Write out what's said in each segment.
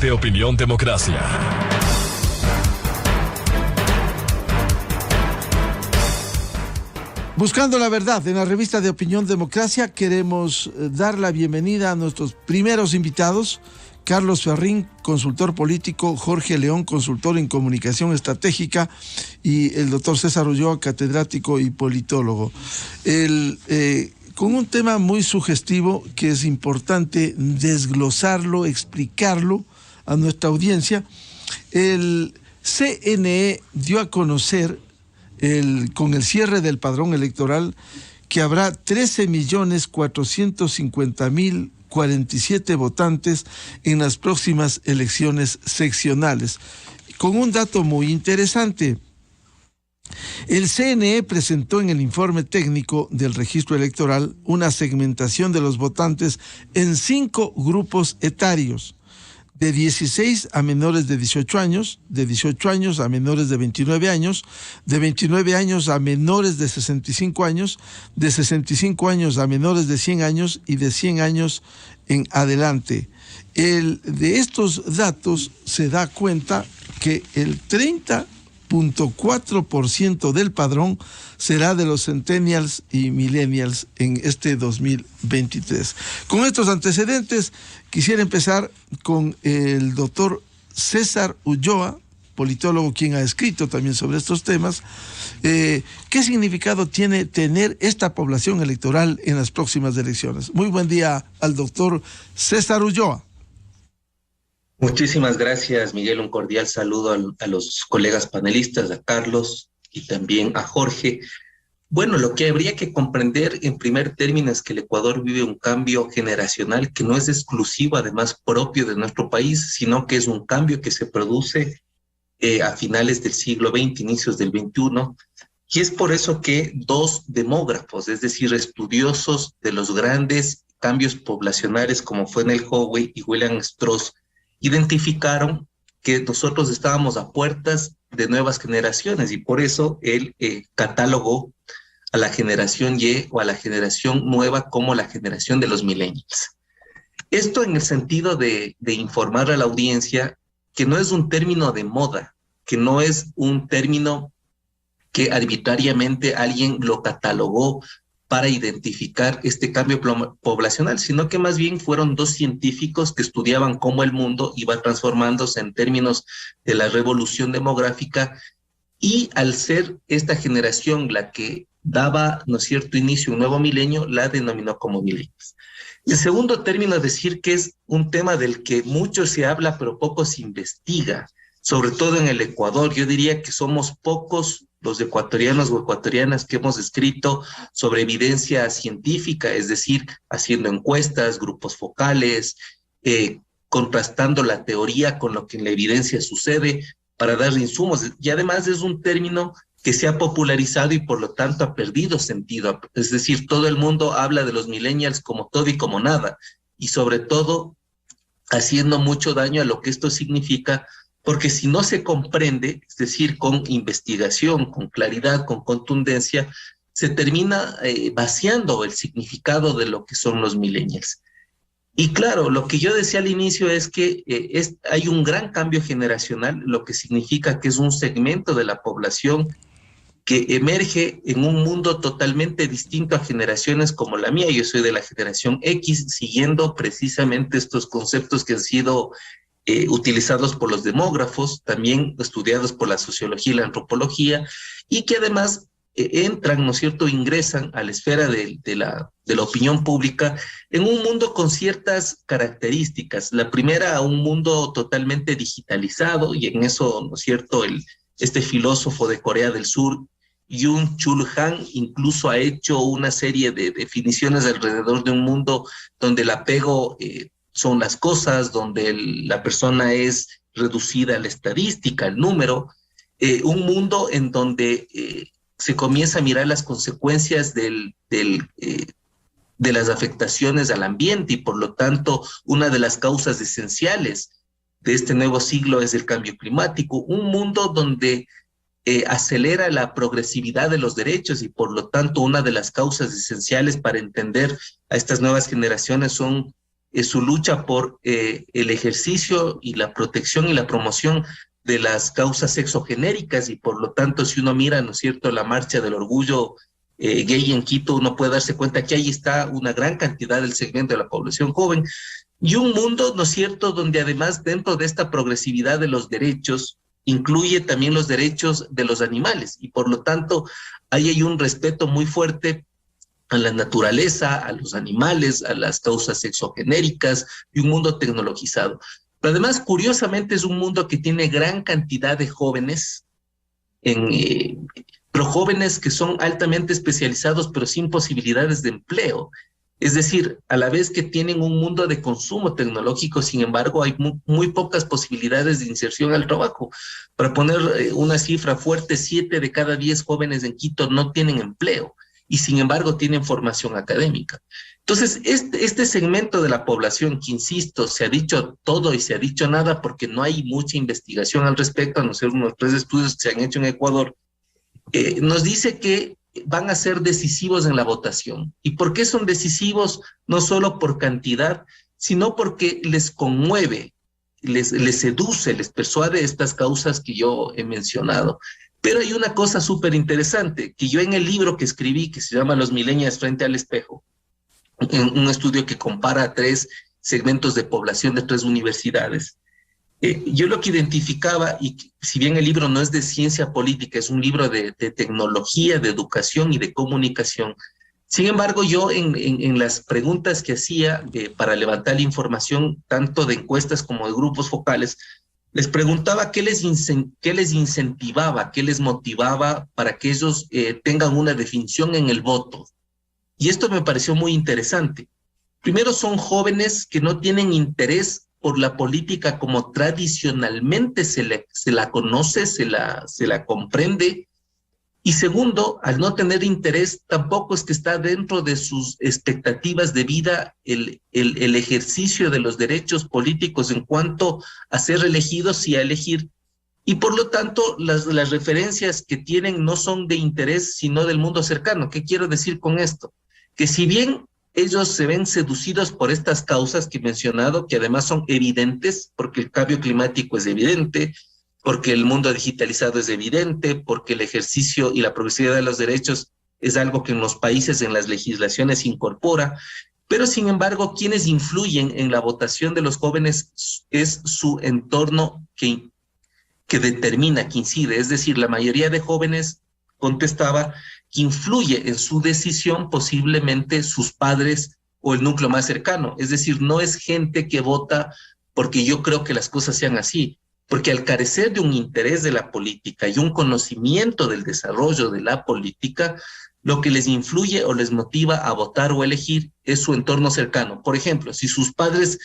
De Opinión Democracia. Buscando la verdad, en la revista de Opinión Democracia queremos dar la bienvenida a nuestros primeros invitados: Carlos Ferrín, consultor político; Jorge León, consultor en comunicación estratégica; y el doctor César Ulloa, catedrático y politólogo. Con un tema muy sugestivo que es importante desglosarlo, explicarlo a nuestra audiencia. El CNE dio a conocer con el cierre del padrón electoral que habrá 13.450.047 votantes en las próximas elecciones seccionales. Con un dato muy interesante: el CNE presentó en el informe técnico del registro electoral una segmentación de los votantes en 5 grupos etarios: de 16 a menores de 18 años, de 18 años a menores de 29 años, de 29 años a menores de 65 años, de 65 años a menores de 100 años y de 100 años en adelante. De estos datos se da cuenta que el 30.4% del padrón será de los centennials y millennials en este 2023. Con estos antecedentes, quisiera empezar con el doctor César Ulloa, politólogo, quien ha escrito también sobre estos temas. ¿Qué significado tiene tener esta población electoral en las próximas elecciones? Muy buen día al doctor César Ulloa. Muchísimas gracias, Miguel. Un cordial saludo a los colegas panelistas, a Carlos y también a Jorge. Bueno, lo que habría que comprender en primer término es que el Ecuador vive un cambio generacional que no es exclusivo, además propio de nuestro país, sino que es un cambio que se produce a finales del siglo XX, inicios del XXI, y es por eso que 2 demógrafos, es decir, estudiosos de los grandes cambios poblacionales como fue Nell Howey y William Strauss, identificaron que nosotros estábamos a puertas de nuevas generaciones, y por eso él catalogó a la generación Y o a la generación nueva como la generación de los millennials. Esto en el sentido de informar a la audiencia que no es un término de moda, que no es un término que arbitrariamente alguien lo catalogó para identificar este cambio poblacional, sino que más bien fueron 2 científicos que estudiaban cómo el mundo iba transformándose en términos de la revolución demográfica, y al ser esta generación la que daba, ¿no es cierto?, inicio a un nuevo milenio, la denominó como millennials. El segundo término es decir que es un tema del que mucho se habla pero poco se investiga, sobre todo en el Ecuador. Yo diría que somos pocos los ecuatorianos o ecuatorianas que hemos escrito sobre evidencia científica, es decir, haciendo encuestas, grupos focales, contrastando la teoría con lo que en la evidencia sucede para dar insumos. Y además es un término que se ha popularizado y por lo tanto ha perdido sentido. Es decir, todo el mundo habla de los millennials como todo y como nada, y sobre todo haciendo mucho daño a lo que esto significa, porque si no se comprende, es decir, con investigación, con claridad, con contundencia, se termina vaciando el significado de lo que son los millennials. Y claro, lo que yo decía al inicio es que hay un gran cambio generacional, lo que significa que es un segmento de la población que emerge en un mundo totalmente distinto a generaciones como la mía. Yo soy de la generación X, siguiendo precisamente estos conceptos que han sido utilizados por los demógrafos, también estudiados por la sociología y la antropología, y que además entran, ¿no es cierto?, ingresan a la esfera de la opinión pública en un mundo con ciertas características. La primera, un mundo totalmente digitalizado, y en eso, ¿no es cierto?, este filósofo de Corea del Sur, Byung-Chul Han, incluso ha hecho una serie de definiciones alrededor de un mundo donde el apego son las cosas, donde la persona es reducida a la estadística, al número, un mundo en donde se comienza a mirar las consecuencias de las afectaciones al ambiente, y por lo tanto una de las causas esenciales de este nuevo siglo es el cambio climático, un mundo donde acelera la progresividad de los derechos, y por lo tanto una de las causas esenciales para entender a estas nuevas generaciones son su lucha por el ejercicio y la protección y la promoción de las causas sexogenéricas, y por lo tanto, si uno mira, ¿no es cierto?, la marcha del orgullo gay en Quito, uno puede darse cuenta que ahí está una gran cantidad del segmento de la población joven, y un mundo, ¿no es cierto?, donde además dentro de esta progresividad de los derechos, incluye también los derechos de los animales, y por lo tanto, ahí hay un respeto muy fuerte a la naturaleza, a los animales, a las causas sexogenéricas, y un mundo tecnologizado. Pero además, curiosamente, es un mundo que tiene gran cantidad de jóvenes, pero jóvenes que son altamente especializados, pero sin posibilidades de empleo. Es decir, a la vez que tienen un mundo de consumo tecnológico, sin embargo, hay muy pocas posibilidades de inserción al trabajo. Para poner una cifra fuerte, 7 de cada 10 jóvenes en Quito no tienen empleo, y sin embargo tienen formación académica. Entonces, este segmento de la población, que insisto, se ha dicho todo y se ha dicho nada porque no hay mucha investigación al respecto, a no ser unos 3 estudios que se han hecho en Ecuador, nos dice que van a ser decisivos en la votación. ¿Y por qué son decisivos? No solo por cantidad, sino porque les conmueve, les seduce, les persuade estas causas que yo he mencionado. Pero hay una cosa súper interesante, que yo en el libro que escribí, que se llama Los Millennials frente al espejo, un estudio que compara 3 segmentos de población de 3 universidades, yo lo que identificaba, y si bien el libro no es de ciencia política, es un libro de tecnología, de educación y de comunicación, sin embargo, yo en las preguntas que hacía para levantar la información, tanto de encuestas como de grupos focales, les preguntaba qué les incentivaba, qué les motivaba para que ellos tengan una definición en el voto. Y esto me pareció muy interesante. Primero, son jóvenes que no tienen interés por la política como tradicionalmente se la conoce, se la comprende. Y segundo, al no tener interés, tampoco es que está dentro de sus expectativas de vida el ejercicio de los derechos políticos en cuanto a ser elegidos y a elegir. Y por lo tanto, las referencias que tienen no son de interés, sino del mundo cercano. ¿Qué quiero decir con esto? Que si bien ellos se ven seducidos por estas causas que he mencionado, que además son evidentes, porque el cambio climático es evidente, porque el mundo digitalizado es evidente, porque el ejercicio y la progresividad de los derechos es algo que en los países, en las legislaciones se incorpora, pero sin embargo, quienes influyen en la votación de los jóvenes es su entorno que determina, que incide. Es decir, la mayoría de jóvenes, contestaba, que influye en su decisión posiblemente sus padres o el núcleo más cercano. Es decir, no es gente que vota porque yo creo que las cosas sean así, porque al carecer de un interés de la política y un conocimiento del desarrollo de la política, lo que les influye o les motiva a votar o elegir es su entorno cercano. Por ejemplo, si sus padres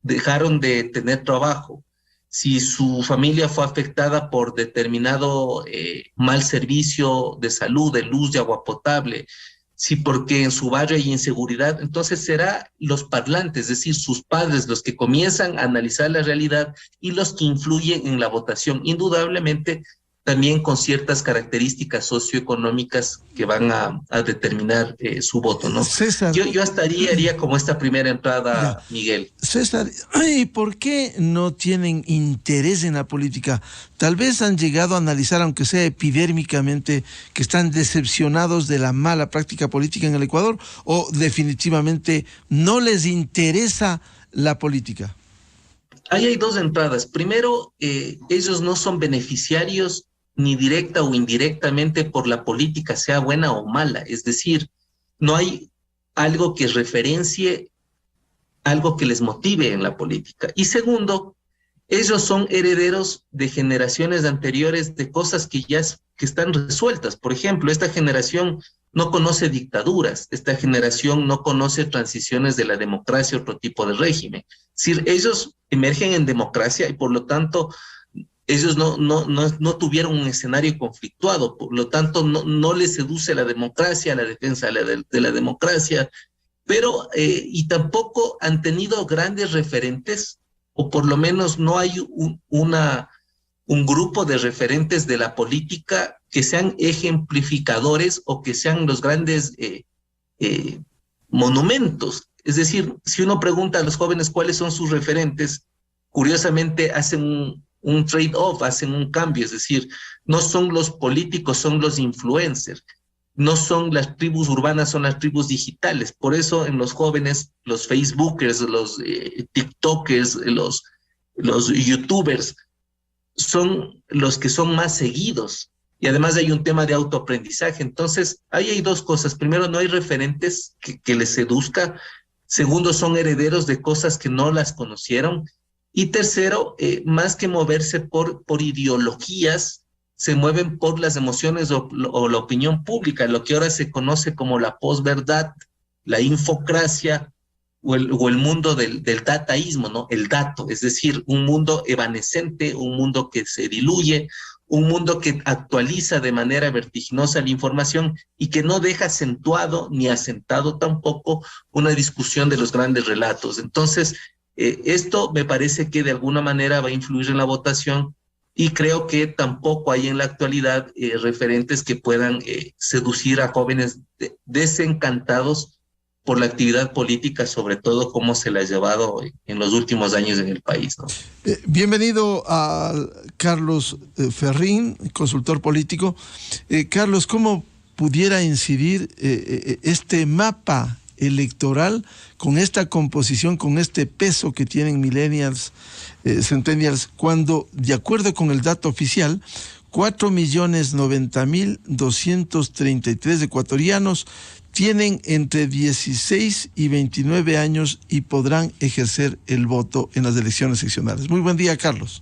dejaron de tener trabajo, si su familia fue afectada por determinado mal servicio de salud, de luz, de agua potable, si porque en su barrio hay inseguridad, entonces será los parlantes, es decir, sus padres los que comienzan a analizar la realidad y los que influyen en la votación, indudablemente también con ciertas características socioeconómicas que van a determinar su voto, ¿no? César, yo hasta haría como esta primera entrada, ya. Miguel. César, ¿y por qué no tienen interés en la política? Tal vez han llegado a analizar, aunque sea epidérmicamente, que están decepcionados de la mala práctica política en el Ecuador, o definitivamente no les interesa la política. Ahí hay 2 entradas. Primero, ellos no son beneficiarios ni directa o indirectamente por la política, sea buena o mala. Es decir, no hay algo que referencie, algo que les motive en la política. Y segundo, ellos son herederos de generaciones anteriores de cosas que que están resueltas. Por ejemplo, esta generación no conoce dictaduras, esta generación no conoce transiciones de la democracia a otro tipo de régimen. Es decir, ellos emergen en democracia y por lo tanto ellos no tuvieron un escenario conflictuado, por lo tanto no les seduce la democracia, la defensa de la democracia, pero y tampoco han tenido grandes referentes, o por lo menos no hay un grupo de referentes de la política que sean ejemplificadores o que sean los grandes monumentos. Es decir, si uno pregunta a los jóvenes cuáles son sus referentes, curiosamente hacen un trade-off, hacen un cambio, es decir, no son los políticos, son los influencers, no son las tribus urbanas, son las tribus digitales. Por eso en los jóvenes, los Facebookers, los TikTokers, los YouTubers, son los que son más seguidos. Y además hay un tema de autoaprendizaje. Entonces, ahí hay dos cosas. Primero, no hay referentes que les seduzca. Segundo, son herederos de cosas que no las conocieron. Y tercero, más que moverse por ideologías, se mueven por las emociones o la opinión pública, lo que ahora se conoce como la posverdad, la infocracia o el mundo del dataísmo, ¿no? El dato, es decir, un mundo evanescente, un mundo que se diluye, un mundo que actualiza de manera vertiginosa la información y que no deja acentuado ni asentado tampoco una discusión de los grandes relatos. Entonces, esto me parece que de alguna manera va a influir en la votación y creo que tampoco hay en la actualidad referentes que puedan seducir a jóvenes desencantados por la actividad política, sobre todo cómo se la ha llevado en los últimos años en el país, ¿no? Bienvenido a Carlos Ferrín, consultor político. Carlos, ¿cómo pudiera incidir este mapa electoral con esta composición, con este peso que tienen millennials, centennials, cuando, de acuerdo con el dato oficial, 4.090.233 ecuatorianos tienen entre 16 y 29 años y podrán ejercer el voto en las elecciones seccionales? Muy buen día, Carlos.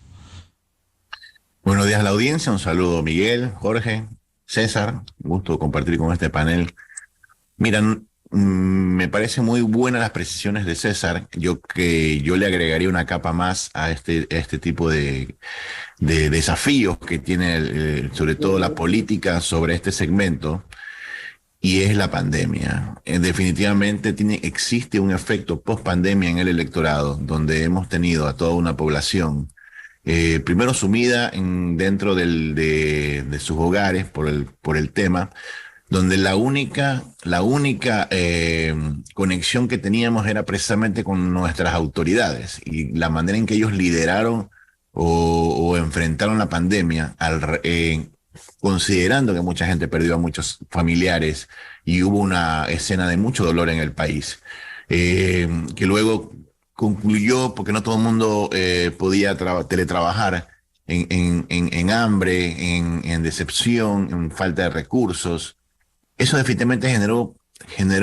Buenos días a la audiencia, un saludo Miguel, Jorge, César, gusto compartir con este panel. Miran, me parecen muy buenas las precisiones de César. Yo le agregaría una capa más a este tipo de desafíos que tiene sobre todo la política sobre este segmento, y es la pandemia. Definitivamente existe un efecto post-pandemia en el electorado, donde hemos tenido a toda una población primero sumida dentro de sus hogares por el tema, donde la única conexión que teníamos era precisamente con nuestras autoridades, y la manera en que ellos lideraron o enfrentaron la pandemia, considerando que mucha gente perdió a muchos familiares y hubo una escena de mucho dolor en el país, que luego concluyó porque no todo el mundo podía teletrabajar, en hambre, en decepción, en falta de recursos. Eso definitivamente generó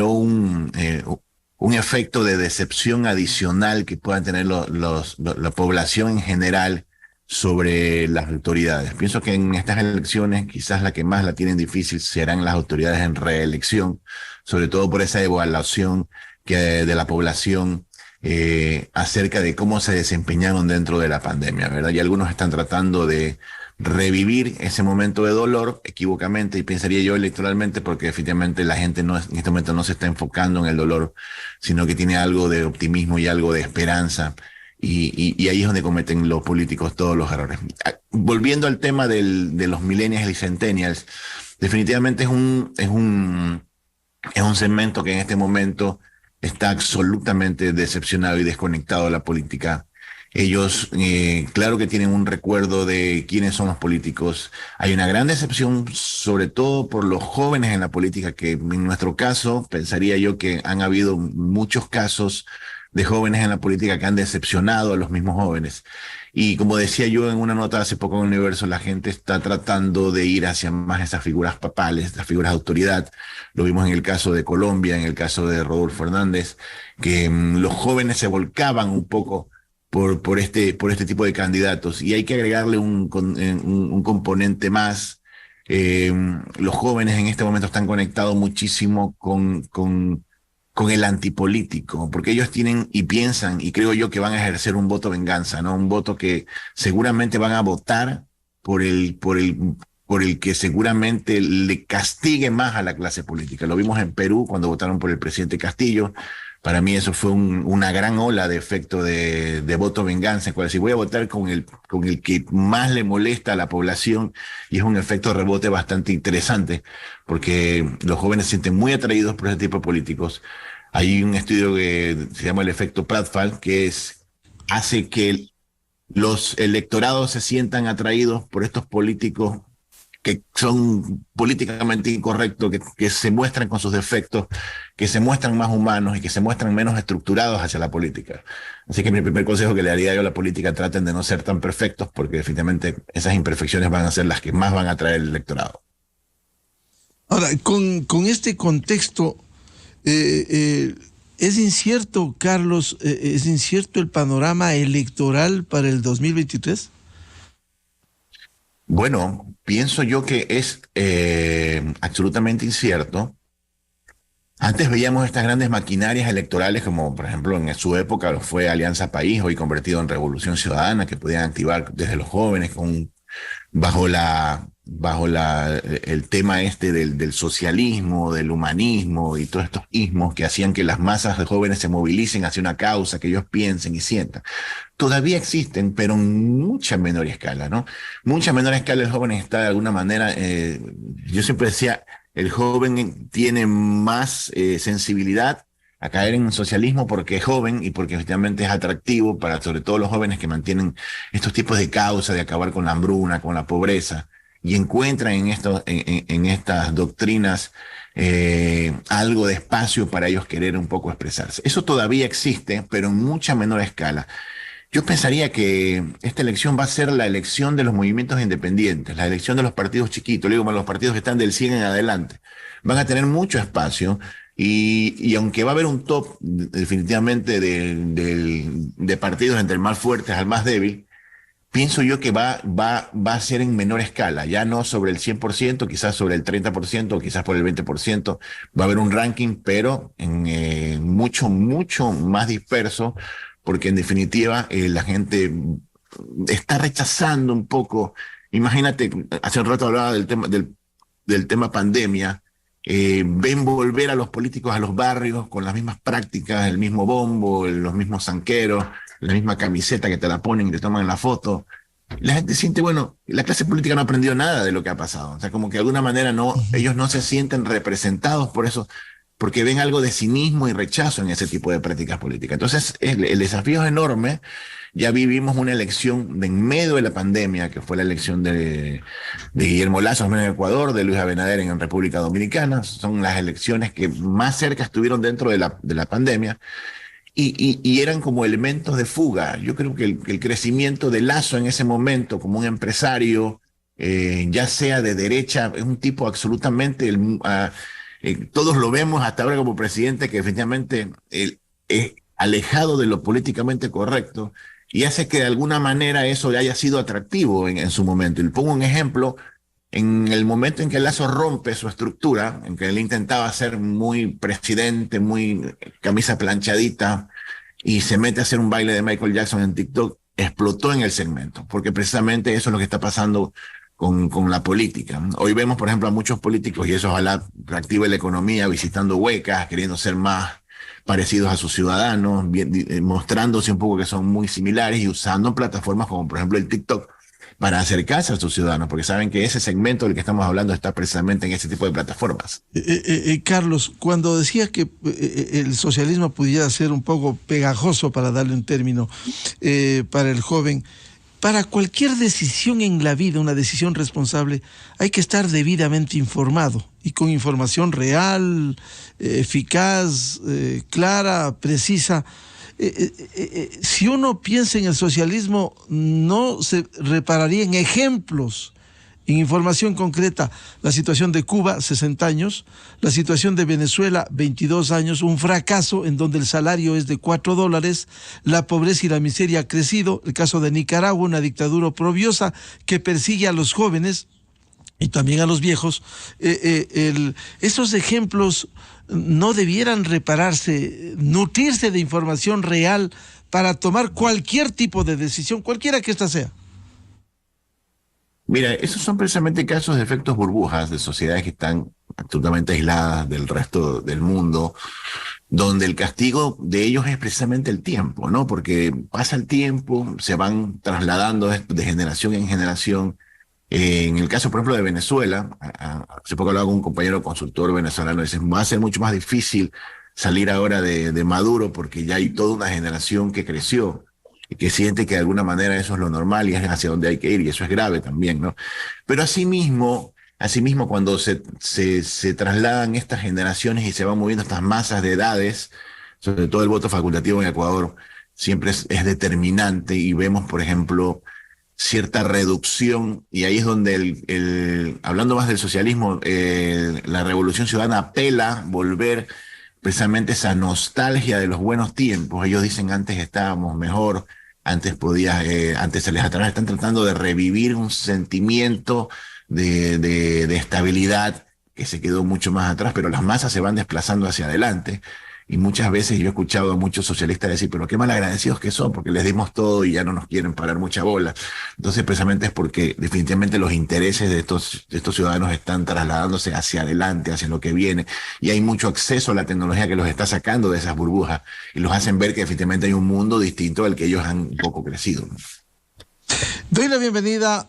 un efecto de decepción adicional que puedan tener la población en general sobre las autoridades. Pienso que en estas elecciones quizás la que más la tienen difícil serán las autoridades en reelección, sobre todo por esa evaluación de la población acerca de cómo se desempeñaron dentro de la pandemia, ¿verdad? Y algunos están tratando de revivir ese momento de dolor equivocamente, y pensaría yo electoralmente, porque definitivamente la gente en este momento no se está enfocando en el dolor, sino que tiene algo de optimismo y algo de esperanza. Y ahí es donde cometen los políticos todos los errores. Volviendo al tema de los millennials y centennials, definitivamente es un segmento que en este momento está absolutamente decepcionado y desconectado de la política. Ellos, claro que tienen un recuerdo de quiénes son los políticos. Hay una gran decepción, sobre todo por los jóvenes en la política, que en nuestro caso, pensaría yo que han habido muchos casos de jóvenes en la política que han decepcionado a los mismos jóvenes. Y como decía yo en una nota hace poco en el Universo, la gente está tratando de ir hacia más esas figuras papales, estas figuras de autoridad. Lo vimos en el caso de Colombia, en el caso de Rodolfo Hernández, que los jóvenes se volcaban un poco por este tipo de candidatos. Y hay que agregarle un componente más. Los jóvenes en este momento están conectados muchísimo con el antipolítico, porque ellos tienen y piensan, y creo yo que van a ejercer un voto venganza, ¿no? Un voto que seguramente van a votar por el que seguramente le castigue más a la clase política. Lo vimos en Perú cuando votaron por el presidente Castillo. Para mí eso fue una gran ola de efecto de voto venganza, cual si voy a votar con el que más le molesta a la población, y es un efecto de rebote bastante interesante, porque los jóvenes se sienten muy atraídos por ese tipo de políticos. Hay un estudio que se llama el efecto Pratfall, hace que los electorados se sientan atraídos por estos políticos que son políticamente incorrectos, que se muestran con sus defectos, que se muestran más humanos y que se muestran menos estructurados hacia la política. Así que mi primer consejo que le daría yo a la política: traten de no ser tan perfectos, porque definitivamente esas imperfecciones van a ser las que más van a atraer el electorado. Ahora, con este contexto, es incierto, Carlos, es incierto el panorama electoral para el 2023. Bueno, pienso yo que es absolutamente incierto. Antes veíamos estas grandes maquinarias electorales, como por ejemplo en su época lo fue Alianza País, hoy convertido en Revolución Ciudadana, que podían activar desde los jóvenes el tema este del socialismo, del humanismo y todos estos ismos que hacían que las masas de jóvenes se movilicen hacia una causa, que ellos piensen y sientan. Todavía existen, pero en mucha menor escala, ¿no? Mucha menor escala el joven está de alguna manera, yo siempre decía, el joven tiene más sensibilidad a caer en el socialismo porque es joven y porque efectivamente es atractivo para sobre todo los jóvenes que mantienen estos tipos de causas de acabar con la hambruna, con la pobreza, y encuentran en estas doctrinas algo de espacio para ellos querer un poco expresarse. Eso todavía existe, pero en mucha menor escala. Yo pensaría que esta elección va a ser la elección de los movimientos independientes, la elección de los partidos chiquitos, digo, los partidos que están del 100 en adelante. Van a tener mucho espacio y aunque va a haber un top definitivamente de partidos entre el más fuerte al más débil, pienso yo que va a ser en menor escala, ya no sobre el 100%, quizás sobre el 30%, quizás por el 20%. Va a haber un ranking, pero mucho más disperso, porque en definitiva la gente está rechazando un poco. Imagínate, hace un rato hablaba del tema pandemia. Ven volver a los políticos a los barrios con las mismas prácticas, el mismo bombo, los mismos zanqueros, la misma camiseta que te la ponen y te toman la foto. La gente siente, bueno, la clase política no aprendió nada de lo que ha pasado. O sea, como que de alguna manera ellos no se sienten representados por eso, porque ven algo de cinismo y rechazo en ese tipo de prácticas políticas. Entonces, el desafío es enorme. Ya vivimos una elección en medio de la pandemia, que fue la elección de Guillermo Lasso en Ecuador, de Luis Abinader en República Dominicana. Son las elecciones que más cerca estuvieron dentro de la pandemia. Y eran como elementos de fuga. Yo creo que el crecimiento de Lasso en ese momento como un empresario, ya sea de derecha, es un tipo absolutamente, todos lo vemos hasta ahora como presidente, que efectivamente es alejado de lo políticamente correcto, y hace que de alguna manera eso haya sido atractivo en su momento. Y le pongo un ejemplo: en el momento en que Lasso rompe su estructura, en que él intentaba ser muy presidente, muy camisa planchadita, y se mete a hacer un baile de Michael Jackson en TikTok, explotó en el segmento, porque precisamente eso es lo que está pasando con la política. Hoy vemos, por ejemplo, a muchos políticos, y eso ojalá reactive la economía, visitando huecas, queriendo ser más parecidos a sus ciudadanos, mostrándose un poco que son muy similares y usando plataformas como por ejemplo el TikTok para acercarse a sus ciudadanos, porque saben que ese segmento del que estamos hablando está precisamente en ese tipo de plataformas. Carlos, cuando decía que el socialismo pudiera ser un poco pegajoso, para darle un término, para el joven, para cualquier decisión en la vida, una decisión responsable, hay que estar debidamente informado y con información real, eficaz, clara, precisa. Si uno piensa en el socialismo, no se repararía en ejemplos, en información concreta. La situación de Cuba, 60 años, la situación de Venezuela, 22 años, un fracaso en donde el salario es de $4, la pobreza y la miseria ha crecido. El caso de Nicaragua, una dictadura oprobiosa que persigue a los jóvenes y también a los viejos. Esos ejemplos no debieran repararse, nutrirse de información real para tomar cualquier tipo de decisión, cualquiera que ésta sea. Mira, esos son precisamente casos de efectos burbujas de sociedades que están absolutamente aisladas del resto del mundo, donde el castigo de ellos es precisamente el tiempo, ¿no? Porque pasa el tiempo, se van trasladando de generación en generación. En el caso, por ejemplo, de Venezuela, hace poco hablaba con un compañero consultor venezolano, dice, va a ser mucho más difícil salir ahora de Maduro, porque ya hay toda una generación que creció y que siente que de alguna manera eso es lo normal y es hacia donde hay que ir, y eso es grave también, ¿no? Pero asimismo cuando se trasladan estas generaciones y se van moviendo estas masas de edades, sobre todo el voto facultativo en Ecuador, siempre es determinante, y vemos, por ejemplo, cierta reducción, y ahí es donde hablando más del socialismo, la Revolución Ciudadana apela a volver precisamente esa nostalgia de los buenos tiempos. Ellos dicen antes estábamos mejor, antes se les atrás, están tratando de revivir un sentimiento de estabilidad que se quedó mucho más atrás, pero las masas se van desplazando hacia adelante. Y muchas veces yo he escuchado a muchos socialistas decir, pero qué malagradecidos que son, porque les dimos todo y ya no nos quieren parar mucha bola. Entonces, precisamente es porque definitivamente los intereses de estos ciudadanos están trasladándose hacia adelante, hacia lo que viene, y hay mucho acceso a la tecnología que los está sacando de esas burbujas y los hacen ver que definitivamente hay un mundo distinto al que ellos han un poco crecido. Doy la bienvenida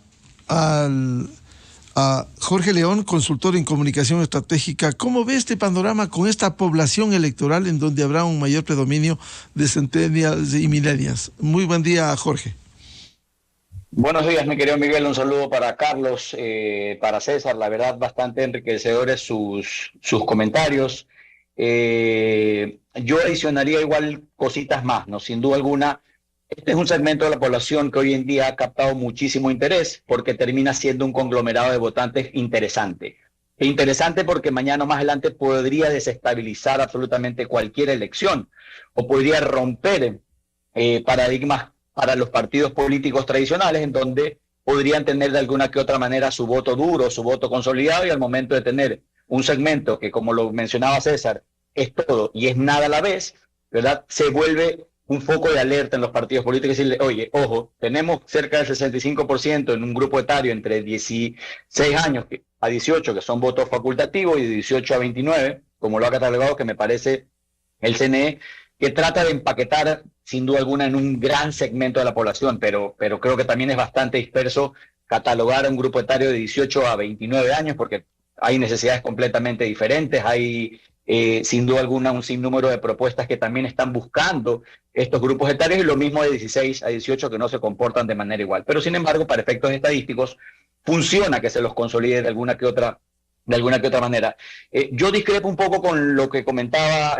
a Jorge León, consultor en comunicación estratégica. ¿Cómo ve este panorama con esta población electoral en donde habrá un mayor predominio de centennials y millennials? Muy buen día, Jorge. Buenos días, mi querido Miguel. Un saludo para Carlos, para César. La verdad, bastante enriquecedores sus comentarios. Yo adicionaría igual cositas más, ¿no? Sin duda alguna, este es un segmento de la población que hoy en día ha captado muchísimo interés porque termina siendo un conglomerado de votantes interesante. E interesante porque mañana o más adelante podría desestabilizar absolutamente cualquier elección o podría romper paradigmas para los partidos políticos tradicionales, en donde podrían tener de alguna que otra manera su voto duro, su voto consolidado, y al momento de tener un segmento que, como lo mencionaba César, es todo y es nada a la vez, ¿verdad? Se vuelve un foco de alerta en los partidos políticos y decirle, oye, ojo, tenemos cerca del 65% en un grupo etario entre 16 años a 18, que son votos facultativos, y de 18 a 29, como lo ha catalogado, que me parece el CNE, que trata de empaquetar sin duda alguna en un gran segmento de la población, pero creo que también es bastante disperso catalogar a un grupo etario de 18 a 29 años, porque hay necesidades completamente diferentes, hay sin duda alguna un sinnúmero de propuestas que también están buscando estos grupos etarios, y lo mismo de 16 a 18 que no se comportan de manera igual. Pero sin embargo, para efectos estadísticos, funciona que se los consolide de alguna que otra manera. Yo discrepo un poco con lo que comentaba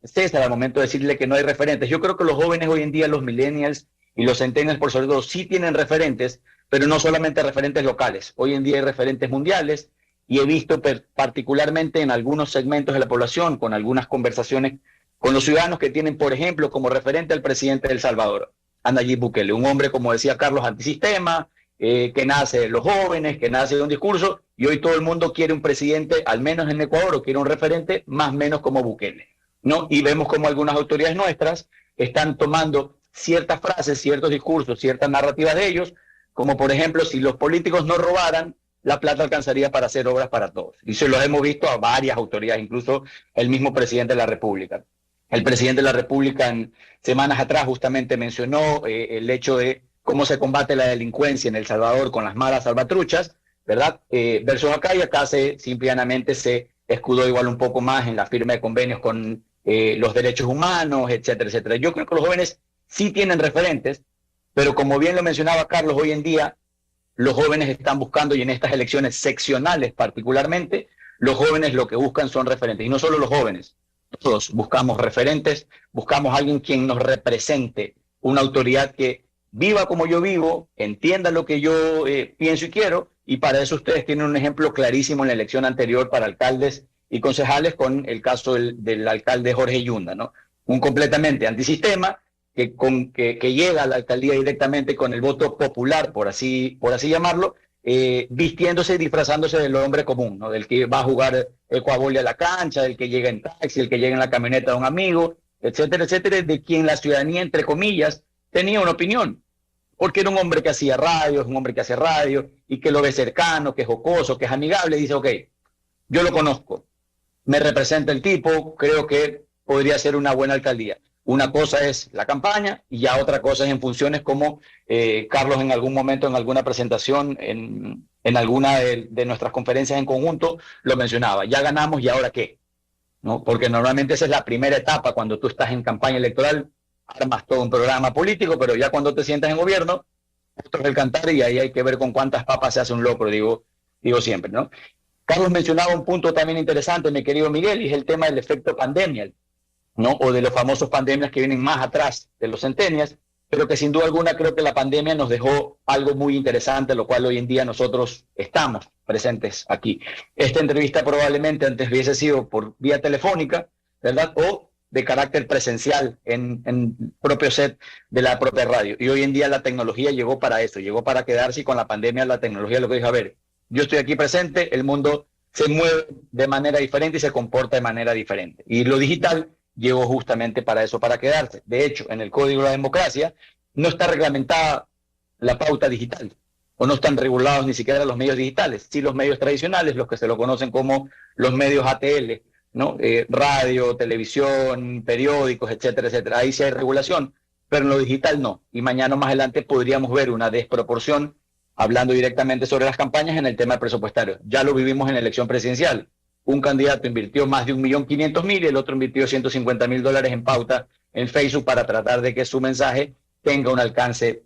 César al momento de decirle que no hay referentes. Yo creo que los jóvenes hoy en día, los millennials y los centennials por sobre todo, sí tienen referentes, pero no solamente referentes locales. Hoy en día hay referentes mundiales, y he visto particularmente en algunos segmentos de la población, con algunas conversaciones con los ciudadanos, que tienen, por ejemplo, como referente al presidente de El Salvador, a Nayib Bukele, un hombre, como decía Carlos, antisistema, que nace de los jóvenes, que nace de un discurso, y hoy todo el mundo quiere un presidente, al menos en Ecuador, o quiere un referente más o menos como Bukele, ¿no? Y vemos como algunas autoridades nuestras están tomando ciertas frases, ciertos discursos, ciertas narrativas de ellos, como por ejemplo, si los políticos no robaran, la plata alcanzaría para hacer obras para todos. Y se lo hemos visto a varias autoridades, incluso el mismo presidente de la República. El presidente de la República en semanas atrás justamente mencionó el hecho de cómo se combate la delincuencia en El Salvador con las malas salvatruchas, ¿verdad? Versus acá, y acá simplemente se escudó igual un poco más en la firma de convenios con los derechos humanos, etcétera, etcétera. Yo creo que los jóvenes sí tienen referentes, pero como bien lo mencionaba Carlos, hoy en día los jóvenes están buscando, y en estas elecciones seccionales particularmente, los jóvenes lo que buscan son referentes. Y no solo los jóvenes, todos buscamos referentes, buscamos a alguien quien nos represente, una autoridad que viva como yo vivo, entienda lo que yo pienso y quiero, y para eso ustedes tienen un ejemplo clarísimo en la elección anterior para alcaldes y concejales, con el caso del alcalde Jorge Yunda, ¿no? Un completamente antisistema, que llega a la alcaldía directamente con el voto popular, por así llamarlo, vistiéndose y disfrazándose del hombre común, ¿no? Del que va a jugar ecuavole a la cancha, del que llega en taxi, el que llega en la camioneta de un amigo, etcétera, etcétera, de quien la ciudadanía, entre comillas, tenía una opinión, porque era un hombre que hacía radio, es un hombre que hace radio, y que lo ve cercano, que es jocoso, que es amigable, y dice, ok, yo lo conozco, me representa el tipo, creo que podría ser una buena alcaldía. Una cosa es la campaña y ya otra cosa es en funciones como Carlos en algún momento, en alguna presentación, en alguna de nuestras conferencias en conjunto, lo mencionaba. Ya ganamos, ¿y ahora qué? ¿no? Porque normalmente esa es la primera etapa cuando tú estás en campaña electoral, armas todo un programa político, pero ya cuando te sientas en gobierno, otro es el cantar y ahí hay que ver con cuántas papas se hace un locro, digo siempre, ¿no? Carlos mencionaba un punto también interesante, mi querido Miguel, y es el tema del efecto pandemia, ¿no? O de los famosos pandemias que vienen más atrás de los centenias, pero que sin duda alguna creo que la pandemia nos dejó algo muy interesante, lo cual hoy en día nosotros estamos presentes aquí. Esta entrevista probablemente antes hubiese sido por vía telefónica, ¿verdad? O de carácter presencial en propio set de la propia radio. Y hoy en día la tecnología llegó para eso, llegó para quedarse, y con la pandemia la tecnología lo que dijo, a ver, yo estoy aquí presente, el mundo se mueve de manera diferente y se comporta de manera diferente. Y lo digital llegó justamente para eso, para quedarse. De hecho, en el Código de la Democracia no está reglamentada la pauta digital, o no están regulados ni siquiera los medios digitales. Sí, los medios tradicionales, los que se lo conocen como los medios ATL, ¿no? Radio, televisión, periódicos, etcétera, etcétera. Ahí sí hay regulación, pero en lo digital no. Y mañana más adelante podríamos ver una desproporción, hablando directamente sobre las campañas, en el tema presupuestario. Ya lo vivimos en la elección presidencial. Un candidato invirtió más de 1.500.000 y el otro invirtió $150.000 en pauta en Facebook para tratar de que su mensaje tenga un alcance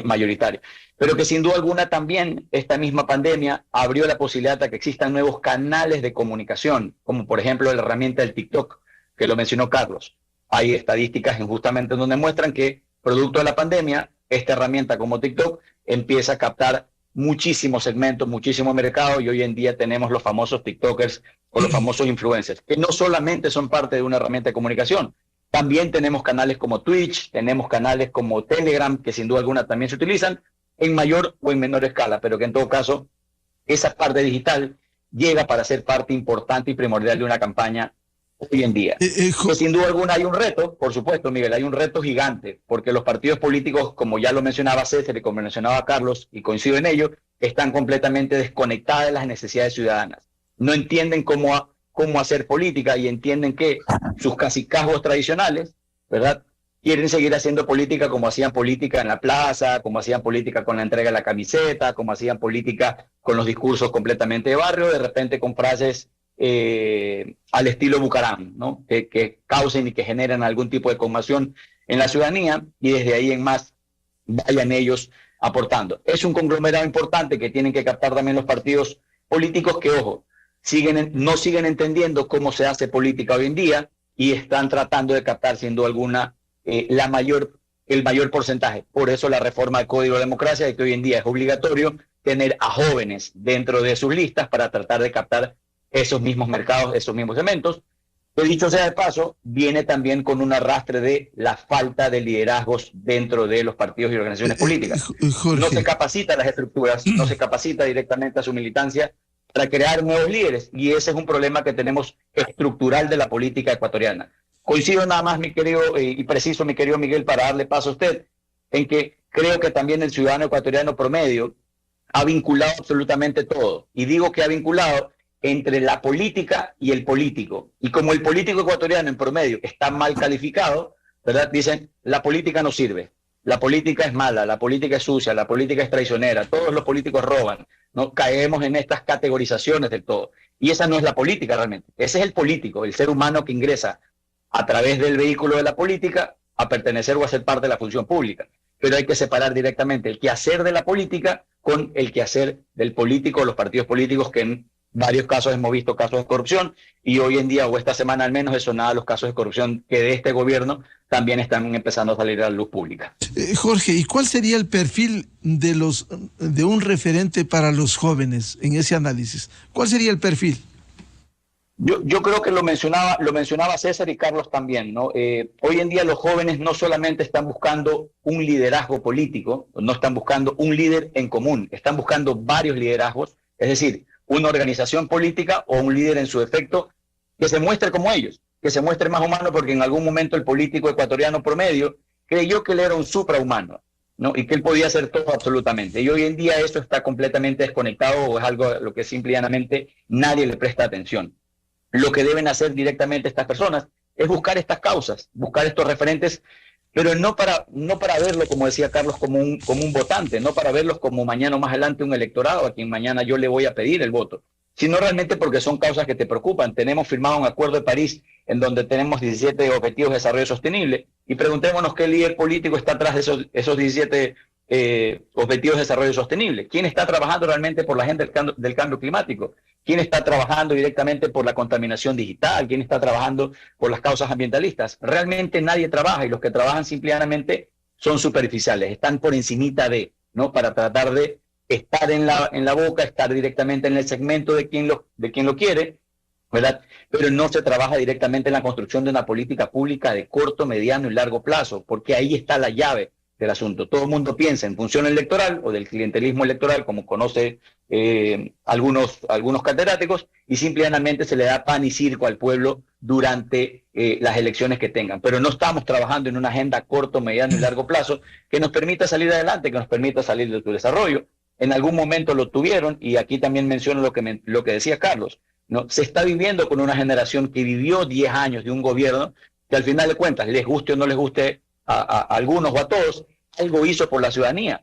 mayoritario. Pero que sin duda alguna también esta misma pandemia abrió la posibilidad de que existan nuevos canales de comunicación, como por ejemplo la herramienta del TikTok, que lo mencionó Carlos. Hay estadísticas justamente donde muestran que, producto de la pandemia, esta herramienta como TikTok empieza a captar muchísimos segmentos, muchísimo mercado, y hoy en día tenemos los famosos TikTokers o los famosos influencers, que no solamente son parte de una herramienta de comunicación, también tenemos canales como Twitch, tenemos canales como Telegram, que sin duda alguna también se utilizan en mayor o en menor escala, pero que en todo caso esa parte digital llega para ser parte importante y primordial de una campaña hoy en día. Que sin duda alguna hay un reto, por supuesto, Miguel, hay un reto gigante, porque los partidos políticos, como ya lo mencionaba César y como mencionaba Carlos, y coincido en ello, están completamente desconectadas de las necesidades ciudadanas. No entienden cómo hacer política y entienden que sus cacicazgos tradicionales, ¿verdad?, quieren seguir haciendo política como hacían política en la plaza, como hacían política con la entrega de la camiseta, como hacían política con los discursos completamente de barrio, de repente con frases al estilo Bucaram, ¿no? Que causen y que generen algún tipo de conmoción en la ciudadanía, y desde ahí en más vayan ellos aportando. Es un conglomerado importante que tienen que captar también los partidos políticos que, ojo, no siguen entendiendo cómo se hace política hoy en día y están tratando de captar, sin duda alguna, el mayor porcentaje. Por eso la reforma del Código de Democracia, de que hoy en día es obligatorio tener a jóvenes dentro de sus listas para tratar de captar esos mismos mercados, esos mismos segmentos. Que dicho sea de paso, viene también con un arrastre de la falta de liderazgos dentro de los partidos y organizaciones políticas. No se capacita las estructuras, no se capacita directamente a su militancia para crear nuevos líderes, y ese es un problema que tenemos estructural de la política ecuatoriana. Coincido nada más, mi querido y preciso, mi querido Miguel, para darle paso a usted, en que creo que también el ciudadano ecuatoriano promedio ha vinculado absolutamente todo. Y digo que ha vinculado entre la política y el político. Y como el político ecuatoriano en promedio está mal calificado, ¿verdad?, dicen, la política no sirve, la política es mala, la política es sucia, la política es traicionera, todos los políticos roban, ¿no? Caemos en estas categorizaciones del todo. Y esa no es la política realmente. Ese es el político, el ser humano que ingresa a través del vehículo de la política a pertenecer o a ser parte de la función pública. Pero hay que separar directamente el quehacer de la política con el quehacer del político o los partidos políticos, que en varios casos hemos visto casos de corrupción, y hoy en día, o esta semana al menos, eso nada, los casos de corrupción que de este gobierno también están empezando a salir a la luz pública. Jorge, ¿y cuál sería el perfil de un referente para los jóvenes en ese análisis? ¿Cuál sería el perfil? Yo creo que lo mencionaba César y Carlos también, ¿no? Hoy en día los jóvenes no solamente están buscando un liderazgo político, no están buscando un líder en común, están buscando varios liderazgos, es decir, una organización política o un líder en su efecto que se muestre como ellos, que se muestre más humano, porque en algún momento el político ecuatoriano promedio creyó que él era un suprahumano, ¿no? Y que él podía hacer todo absolutamente. Y hoy en día eso está completamente desconectado, o es algo a lo que simple y llanamente nadie le presta atención. Lo que deben hacer directamente estas personas es buscar estas causas, buscar estos referentes, pero no para verlo, como decía Carlos, como un votante, no para verlos como mañana o más adelante un electorado a quien mañana yo le voy a pedir el voto, sino realmente porque son causas que te preocupan. Tenemos firmado un acuerdo de París en donde tenemos 17 objetivos de desarrollo sostenible y preguntémonos qué líder político está atrás de esos 17 objetivos de desarrollo sostenible. ¿Quién está trabajando realmente por la agenda del cambio climático? ¿Quién está trabajando directamente por la contaminación digital? ¿Quién está trabajando por las causas ambientalistas? Realmente nadie trabaja y los que trabajan simplemente son superficiales, están por encimita de, ¿no? Para tratar de estar en la boca, estar directamente en el segmento de quien lo quiere, ¿verdad? Pero no se trabaja directamente en la construcción de una política pública de corto, mediano y largo plazo, porque ahí está la llave del asunto. Todo el mundo piensa en función electoral o del clientelismo electoral, como conoce algunos catedráticos, y simplemente se le da pan y circo al pueblo durante las elecciones que tengan. Pero no estamos trabajando en una agenda corto, mediano y largo plazo que nos permita salir adelante, que nos permita salir de su desarrollo. En algún momento lo tuvieron, y aquí también menciono lo que decía Carlos, ¿no? Se está viviendo con una generación que vivió 10 años de un gobierno que al final de cuentas, les guste o no les guste a algunos o a todos, algo hizo por la ciudadanía.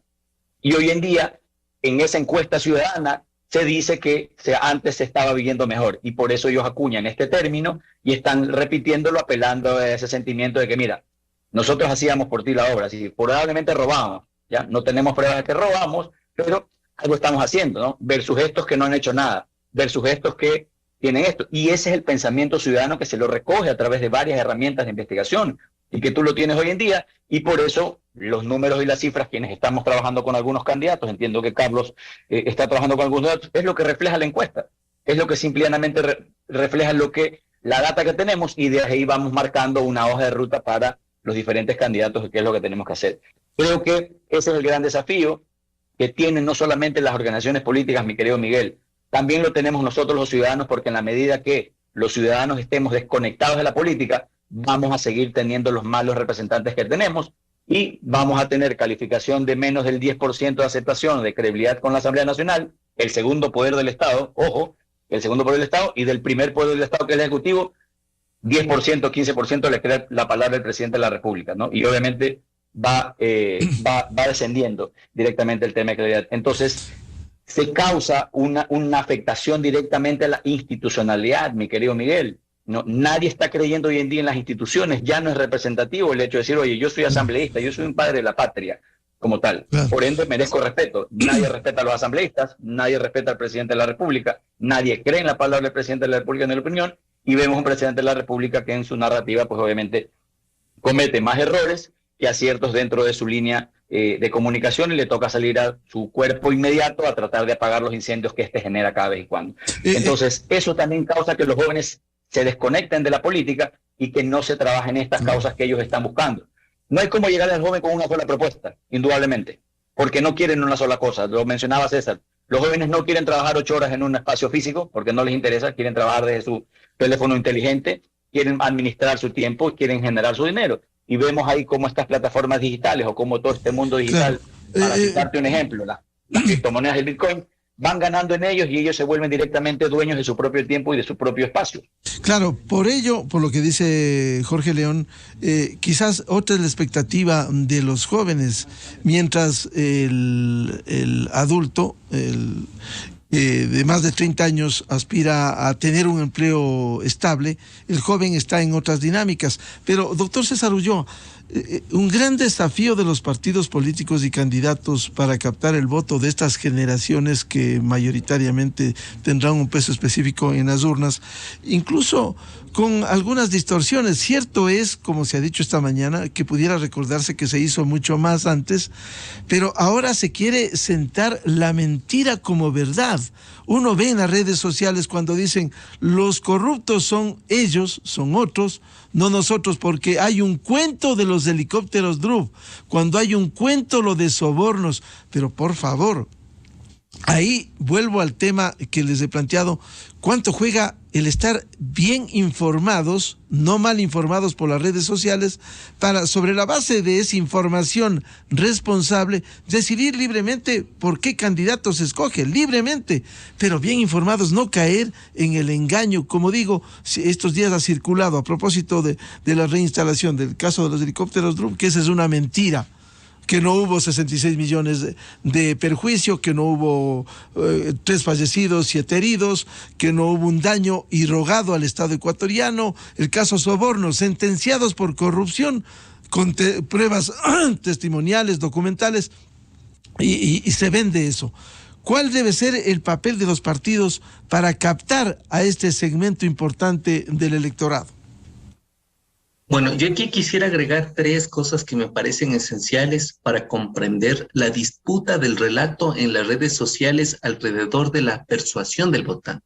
Y hoy en día, en esa encuesta ciudadana, se dice que antes se estaba viviendo mejor, y por eso ellos acuñan este término y están repitiéndolo, apelando a ese sentimiento de que, mira, nosotros hacíamos por ti la obra, si probablemente robamos, ¿ya? No tenemos pruebas de que robamos, pero algo estamos haciendo, ¿no? Versus estos que no han hecho nada, versus estos que tienen esto. Y ese es el pensamiento ciudadano que se lo recoge a través de varias herramientas de investigación y que tú lo tienes hoy en día, y por eso los números y las cifras, quienes estamos trabajando con algunos candidatos, entiendo que Carlos está trabajando con algunos datos, es lo que refleja la encuesta, es lo que simplemente refleja la data que tenemos, y de ahí vamos marcando una hoja de ruta para los diferentes candidatos, que es lo que tenemos que hacer. Creo que ese es el gran desafío que tienen no solamente las organizaciones políticas, mi querido Miguel, también lo tenemos nosotros los ciudadanos, porque en la medida que los ciudadanos estemos desconectados de la política, vamos a seguir teniendo los malos representantes que tenemos, y vamos a tener calificación de menos del 10% de aceptación, de credibilidad con la Asamblea Nacional, el segundo poder del Estado, ojo, el segundo poder del Estado, y del primer poder del Estado, que es el Ejecutivo, 10%, 15% le cree la palabra del presidente de la República, ¿no? Y obviamente va descendiendo directamente el tema de credibilidad. Entonces, se causa una afectación directamente a la institucionalidad, mi querido Miguel. No, nadie está creyendo hoy en día en las instituciones, ya no es representativo el hecho de decir, oye, yo soy asambleísta, yo soy un padre de la patria, como tal. Por ende, merezco respeto. Nadie respeta a los asambleístas, nadie respeta al presidente de la República, nadie cree en la palabra del presidente de la República, en la opinión, y vemos un presidente de la República que en su narrativa, pues obviamente, comete más errores que aciertos dentro de su línea de comunicación, y le toca salir a su cuerpo inmediato a tratar de apagar los incendios que genera cada vez y cuando. Entonces, eso también causa que los jóvenes se desconecten de la política y que no se trabajen en estas causas que ellos están buscando. No hay cómo llegar al joven con una sola propuesta, indudablemente, porque no quieren una sola cosa. Lo mencionaba César. Los jóvenes no quieren trabajar 8 horas en un espacio físico porque no les interesa, quieren trabajar desde su teléfono inteligente, quieren administrar su tiempo, quieren generar su dinero. Y vemos ahí cómo estas plataformas digitales, o cómo todo este mundo digital, para citarte un ejemplo, las criptomonedas del Bitcoin, van ganando en ellos, y ellos se vuelven directamente dueños de su propio tiempo y de su propio espacio. Claro, por ello, por lo que dice Jorge León, quizás otra es la expectativa de los jóvenes, mientras el adulto, de más de 30 años, aspira a tener un empleo estable, el joven está en otras dinámicas. Pero, doctor César Ulloa, un gran desafío de los partidos políticos y candidatos para captar el voto de estas generaciones que mayoritariamente tendrán un peso específico en las urnas, incluso con algunas distorsiones. Cierto es, como se ha dicho esta mañana, que pudiera recordarse que se hizo mucho más antes, pero ahora se quiere sentar la mentira como verdad. Uno ve en las redes sociales cuando dicen los corruptos son ellos, son otros, no nosotros, porque hay un cuento de los helicópteros Drup, cuando hay un cuento lo de sobornos. Pero por favor, ahí vuelvo al tema que les he planteado. ¿Cuánto juega el estar bien informados, no mal informados por las redes sociales, para, sobre la base de esa información responsable, decidir libremente por qué candidato se escoge, libremente, pero bien informados, no caer en el engaño? Como digo, estos días ha circulado, a propósito de la reinstalación del caso de los helicópteros Drup, que esa es una mentira, que no hubo 66 millones de perjuicio, que no hubo 3 fallecidos, 7 heridos, que no hubo un daño irrogado al Estado ecuatoriano, el caso Soborno, sentenciados por corrupción, con pruebas testimoniales, documentales, y se vende eso. ¿Cuál debe ser el papel de los partidos para captar a este segmento importante del electorado? Bueno, yo aquí quisiera agregar 3 cosas que me parecen esenciales para comprender la disputa del relato en las redes sociales alrededor de la persuasión del votante.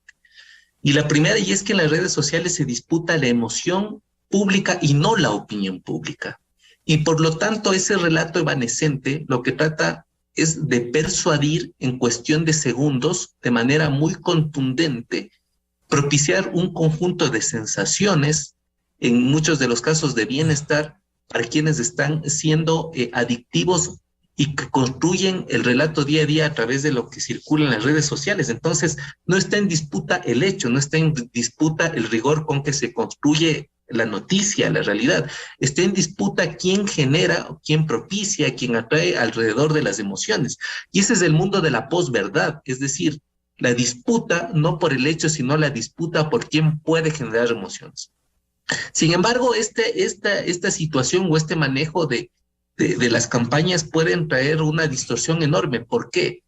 Y la primera, y es que en las redes sociales se disputa la emoción pública y no la opinión pública. Y por lo tanto, ese relato evanescente lo que trata es de persuadir en cuestión de segundos, de manera muy contundente, propiciar un conjunto de sensaciones, en muchos de los casos de bienestar, para quienes están siendo adictivos y que construyen el relato día a día a través de lo que circula en las redes sociales. Entonces, no está en disputa el hecho, no está en disputa el rigor con que se construye la noticia, la realidad. Está en disputa quién genera, quién propicia, quién atrae alrededor de las emociones. Y ese es el mundo de la posverdad, es decir, la disputa no por el hecho, sino la disputa por quién puede generar emociones. Sin embargo, esta situación o este manejo de las campañas pueden traer una distorsión enorme. ¿Por qué?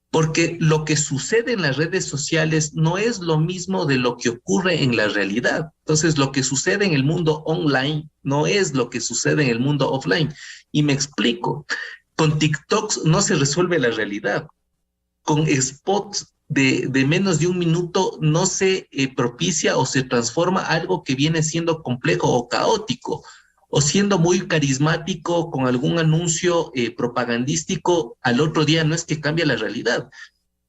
Porque lo que sucede en las redes sociales no es lo mismo de lo que ocurre en la realidad. Entonces, lo que sucede en el mundo online no es lo que sucede en el mundo offline. Y me explico. Con TikToks no se resuelve la realidad. Con spots de menos de un minuto no se propicia o se transforma algo que viene siendo complejo o caótico, o siendo muy carismático con algún anuncio propagandístico, al otro día no es que cambia la realidad.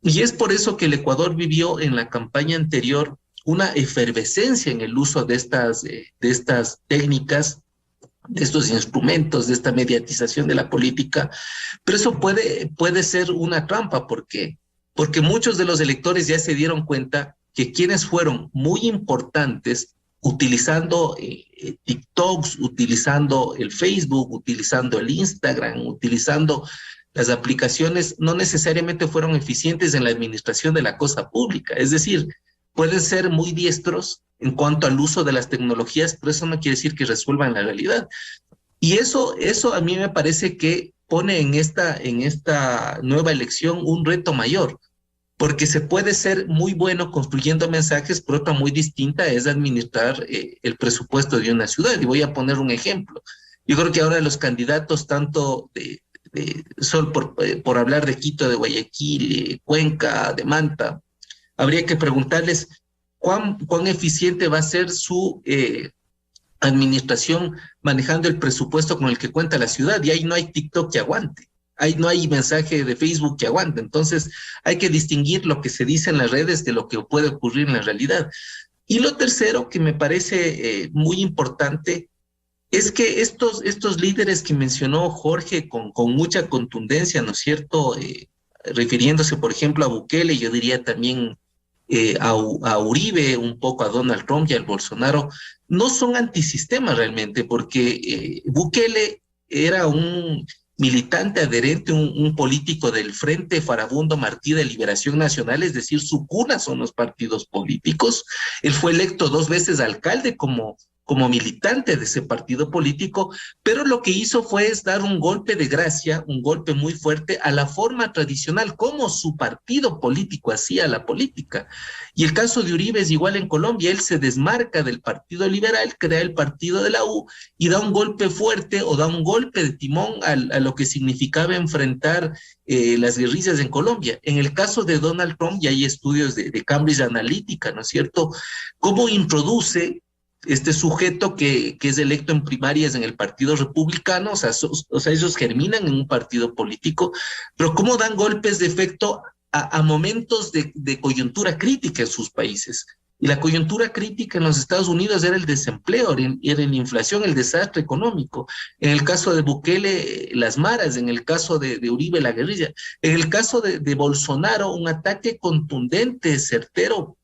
Y es por eso que el Ecuador vivió en la campaña anterior una efervescencia en el uso de estas técnicas, de estos instrumentos, de esta mediatización de la política, pero eso puede ser una trampa. ¿Por qué? Porque muchos de los electores ya se dieron cuenta que quienes fueron muy importantes utilizando TikToks, utilizando el Facebook, utilizando el Instagram, utilizando las aplicaciones, no necesariamente fueron eficientes en la administración de la cosa pública. Es decir, pueden ser muy diestros en cuanto al uso de las tecnologías, pero eso no quiere decir que resuelvan la realidad. Y eso a mí me parece que pone en esta nueva elección un reto mayor, porque se puede ser muy bueno construyendo mensajes, pero otra muy distinta es administrar el presupuesto de una ciudad. Y voy a poner un ejemplo. Yo creo que ahora los candidatos, tanto solo por hablar de Quito, de Guayaquil, Cuenca, de Manta, habría que preguntarles cuán eficiente va a ser su administración manejando el presupuesto con el que cuenta la ciudad. Y ahí no hay TikTok que aguante. Ahí no hay mensaje de Facebook que aguante. Entonces hay que distinguir lo que se dice en las redes de lo que puede ocurrir en la realidad. Y lo tercero que me parece muy importante es que estos líderes que mencionó Jorge con mucha contundencia, ¿no es cierto? Refiriéndose, por ejemplo, a Bukele, yo diría también a Uribe, un poco a Donald Trump y al Bolsonaro, no son antisistemas realmente, porque Bukele era un militante adherente, un político del Frente Farabundo Martí de Liberación Nacional, es decir, su cuna son los partidos políticos. Él fue electo 2 veces alcalde como militante de ese partido político, pero lo que hizo fue dar un golpe de gracia, un golpe muy fuerte a la forma tradicional, como su partido político hacía la política. Y el caso de Uribe es igual en Colombia. Él se desmarca del Partido Liberal, crea el partido de la U y da un golpe fuerte o da un golpe de timón a lo que significaba enfrentar las guerrillas en Colombia. En el caso de Donald Trump, y hay estudios de Cambridge Analytica, ¿no es cierto?, cómo introduce este sujeto que es electo en primarias en el Partido Republicano, o sea, ellos germinan en un partido político, pero cómo dan golpes de efecto a momentos de coyuntura crítica en sus países. Y la coyuntura crítica en los Estados Unidos era el desempleo, era la inflación, el desastre económico. En el caso de Bukele, las maras. En el caso de Uribe, la guerrilla. En el caso de Bolsonaro, un ataque contundente, certero,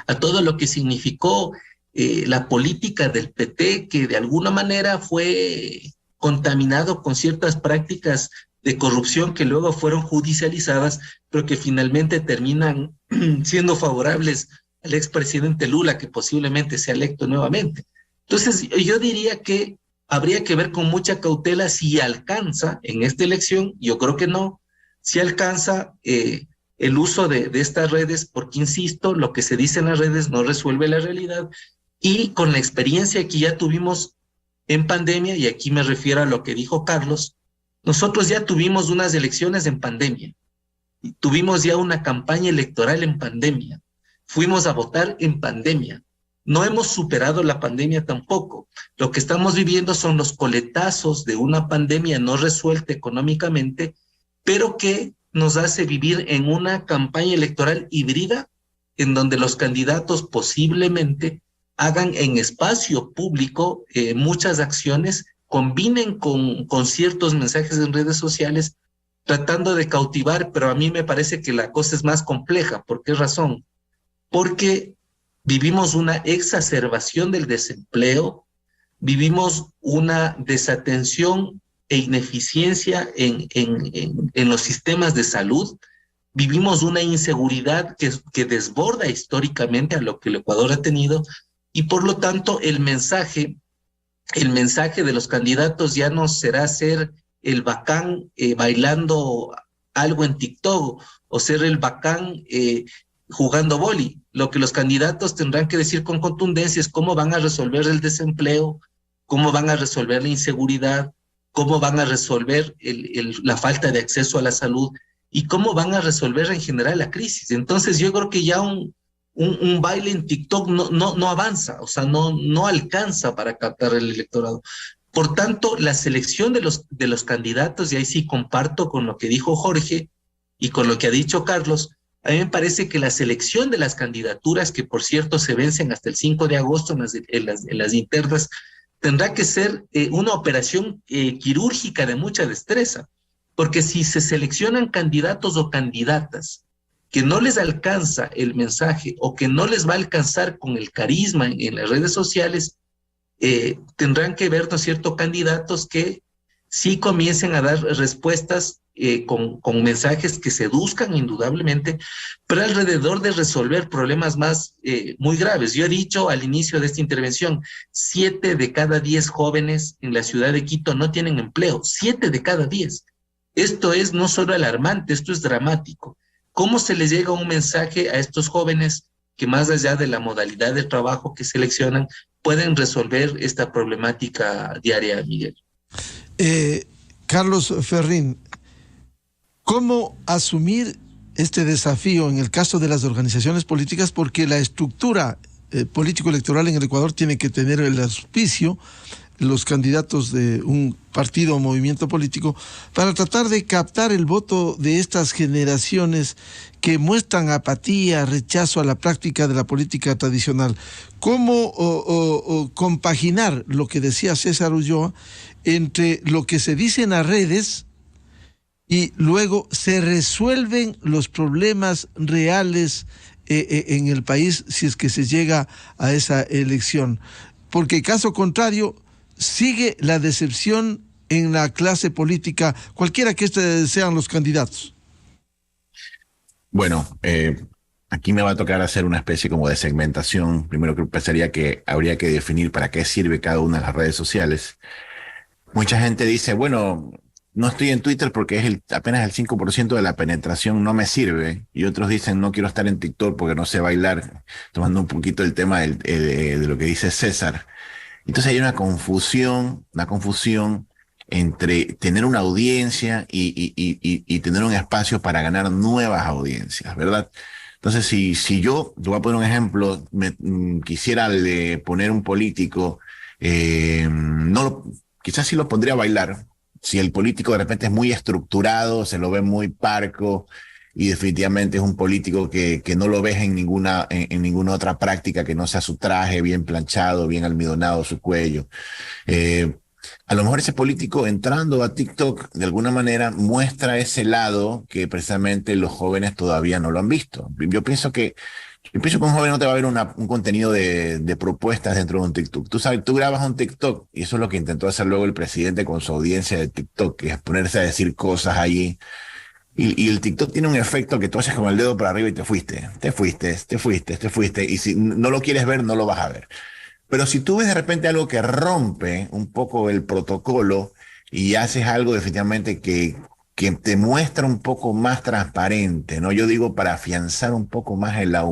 a todo lo que significó la política del PT, que de alguna manera fue contaminado con ciertas prácticas de corrupción que luego fueron judicializadas, pero que finalmente terminan siendo favorables al expresidente Lula, que posiblemente sea electo nuevamente. Entonces, yo diría que habría que ver con mucha cautela si alcanza en esta elección, yo creo que no, si alcanza el uso de estas redes, porque insisto, lo que se dice en las redes no resuelve la realidad, y con la experiencia que ya tuvimos en pandemia, y aquí me refiero a lo que dijo Carlos, nosotros ya tuvimos unas elecciones en pandemia, tuvimos ya una campaña electoral en pandemia, fuimos a votar en pandemia, no hemos superado la pandemia tampoco. Lo que estamos viviendo son los coletazos de una pandemia no resuelta económicamente, pero que nos hace vivir en una campaña electoral híbrida, en donde los candidatos posiblemente hagan en espacio público muchas acciones, combinen con ciertos mensajes en redes sociales, tratando de cautivar, pero a mí me parece que la cosa es más compleja. ¿Por qué razón? Porque vivimos una exacerbación del desempleo, vivimos una desatención e ineficiencia en los sistemas de salud, vivimos una inseguridad que desborda históricamente a lo que el Ecuador ha tenido, y por lo tanto el mensaje de los candidatos ya no será ser el bacán bailando algo en TikTok o ser el bacán jugando boli. Lo que los candidatos tendrán que decir con contundencia es cómo van a resolver el desempleo, cómo van a resolver la inseguridad, cómo van a resolver la falta de acceso a la salud y cómo van a resolver en general la crisis. Entonces yo creo que ya un baile en TikTok no avanza, o sea, no alcanza para captar el electorado. Por tanto, la selección de los candidatos, y ahí sí comparto con lo que dijo Jorge y con lo que ha dicho Carlos, a mí me parece que la selección de las candidaturas, que por cierto se vencen hasta el 5 de agosto en las internas, tendrá que ser una operación quirúrgica de mucha destreza, porque si se seleccionan candidatos o candidatas que no les alcanza el mensaje o que no les va a alcanzar con el carisma en las redes sociales, tendrán que ver, ¿no es cierto?, candidatos que sí comiencen a dar respuestas con mensajes que seduzcan indudablemente, pero alrededor de resolver problemas más muy graves. Yo he dicho al inicio de esta intervención, 7 de cada 10 jóvenes en la ciudad de Quito no tienen empleo, 7 de cada 10. Esto es no solo alarmante, esto es dramático. ¿Cómo se les llega un mensaje a estos jóvenes que más allá de la modalidad de trabajo que seleccionan, pueden resolver esta problemática diaria, Miguel? Carlos Ferrín, ¿cómo asumir este desafío en el caso de las organizaciones políticas? Porque la estructura político-electoral en el Ecuador tiene que tener el auspicio, los candidatos de un partido o movimiento político, para tratar de captar el voto de estas generaciones que muestran apatía, rechazo a la práctica de la política tradicional. ¿Cómo compaginar lo que decía César Ulloa entre lo que se dice en las redes y luego se resuelven los problemas reales en el país si es que se llega a esa elección? Porque caso contrario, sigue la decepción en la clase política, cualquiera que sean los candidatos. Bueno, aquí me va a tocar hacer una especie como de segmentación. Primero que pensaría que habría que definir para qué sirve cada una de las redes sociales. Mucha gente dice, bueno, no estoy en Twitter porque es apenas el 5% de la penetración, no me sirve. Y otros dicen, no quiero estar en TikTok porque no sé bailar, tomando un poquito el tema de lo que dice César. Entonces hay una confusión entre tener una audiencia y tener un espacio para ganar nuevas audiencias, ¿verdad? Entonces, si yo, te voy a poner un ejemplo, quisiera poner un político, quizás sí lo pondría a bailar, si el político de repente es muy estructurado, se lo ve muy parco, y definitivamente es un político que no lo ves en ninguna otra práctica que no sea su traje bien planchado, bien almidonado, su cuello. a lo mejor ese político entrando a TikTok de alguna manera muestra ese lado que precisamente los jóvenes todavía no lo han visto. Yo pienso que un joven no te va a ver un contenido de propuestas dentro de un TikTok. Tú sabes, tú grabas un TikTok y eso es lo que intentó hacer luego el presidente con su audiencia de TikTok, que es ponerse a decir cosas allí. Y el TikTok tiene un efecto que tú haces con el dedo para arriba y te fuiste, te fuiste, te fuiste, te fuiste. Y si no lo quieres ver, no lo vas a ver. Pero si tú ves de repente algo que rompe un poco el protocolo y haces algo definitivamente que te muestra un poco más transparente, ¿no? Yo digo para afianzar un poco más el lado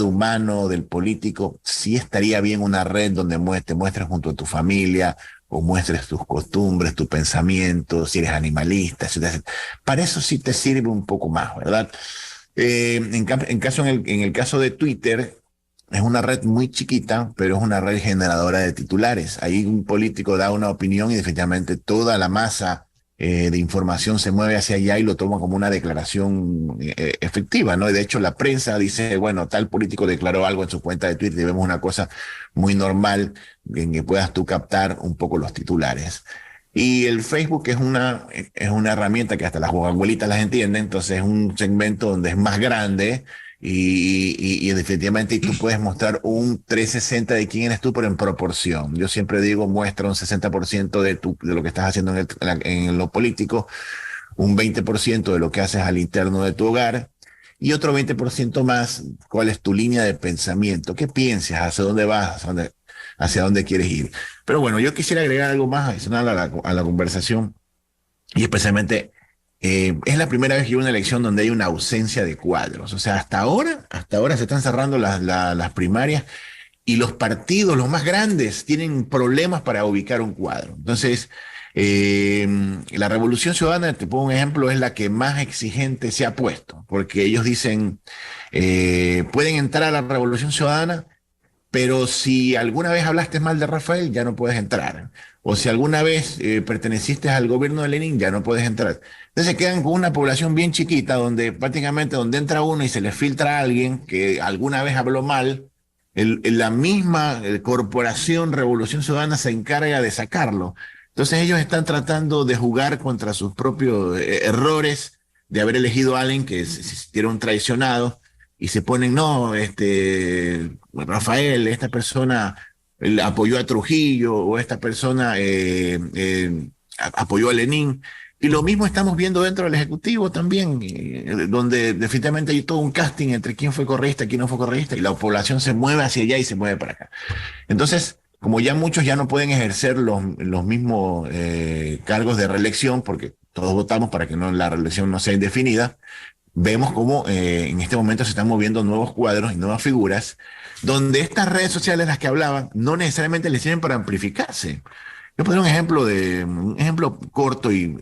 humano del político, sí estaría bien una red donde te muestres junto a tu familia o muestres tus costumbres, tu pensamiento, si eres animalista, etcétera. Para eso sí te sirve un poco más, ¿verdad? En el caso de Twitter, es una red muy chiquita, pero es una red generadora de titulares. Ahí un político da una opinión y definitivamente toda la masa de información se mueve hacia allá y lo toma como una declaración efectiva, ¿no? Y de hecho la prensa dice, bueno, tal político declaró algo en su cuenta de Twitter y vemos una cosa muy normal en que puedas tú captar un poco los titulares. Y el Facebook es una herramienta que hasta las abuelitas las entienden, entonces es un segmento donde es más grande y definitivamente tú puedes mostrar un 360 de quién eres tú, pero en proporción. Yo siempre digo, muestra un 60% de lo que estás haciendo en lo político, un 20% de lo que haces al interno de tu hogar y otro 20% más, cuál es tu línea de pensamiento, qué piensas, hacia dónde vas, hacia dónde quieres ir. Pero bueno, yo quisiera agregar algo más adicional a la conversación y especialmente es la primera vez que hay una elección donde hay una ausencia de cuadros. O sea, hasta ahora se están cerrando las primarias y los partidos, los más grandes, tienen problemas para ubicar un cuadro. Entonces, la Revolución Ciudadana, te pongo un ejemplo, es la que más exigente se ha puesto, porque ellos dicen, pueden entrar a la Revolución Ciudadana, pero si alguna vez hablaste mal de Rafael, ya no puedes entrar. O si alguna vez perteneciste al gobierno de Lenin, ya no puedes entrar. Entonces quedan con una población bien chiquita, donde prácticamente donde entra uno y se le filtra a alguien que alguna vez habló mal, la misma corporación Revolución Ciudadana se encarga de sacarlo. Entonces ellos están tratando de jugar contra sus propios errores de haber elegido a alguien que se sintieron traicionados y se ponen, no, Rafael, esta persona apoyó a Trujillo o esta persona apoyó a Lenin. Y lo mismo estamos viendo dentro del Ejecutivo también, donde definitivamente hay todo un casting entre quién fue correísta, quién no fue correísta, y la población se mueve hacia allá y se mueve para acá. Entonces, como ya muchos ya no pueden ejercer los mismos cargos de reelección, porque todos votamos para que la reelección no sea indefinida, vemos cómo en este momento se están moviendo nuevos cuadros y nuevas figuras, donde estas redes sociales las que hablaban no necesariamente les sirven para amplificarse. Yo pondré un ejemplo corto y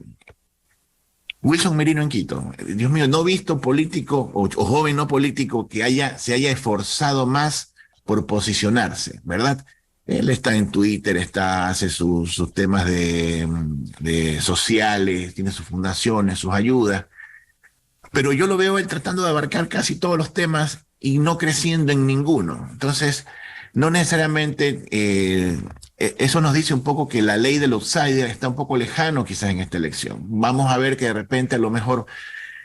Wilson Merino en Quito. Dios mío, no he visto político o joven no político que se haya esforzado más por posicionarse, ¿verdad? Él está en Twitter, hace sus temas de sociales, tiene sus fundaciones, sus ayudas, pero yo lo veo él tratando de abarcar casi todos los temas y no creciendo en ninguno. Entonces, no necesariamente eso nos dice un poco que la ley del outsider está un poco lejano quizás en esta elección. Vamos a ver que de repente a lo mejor,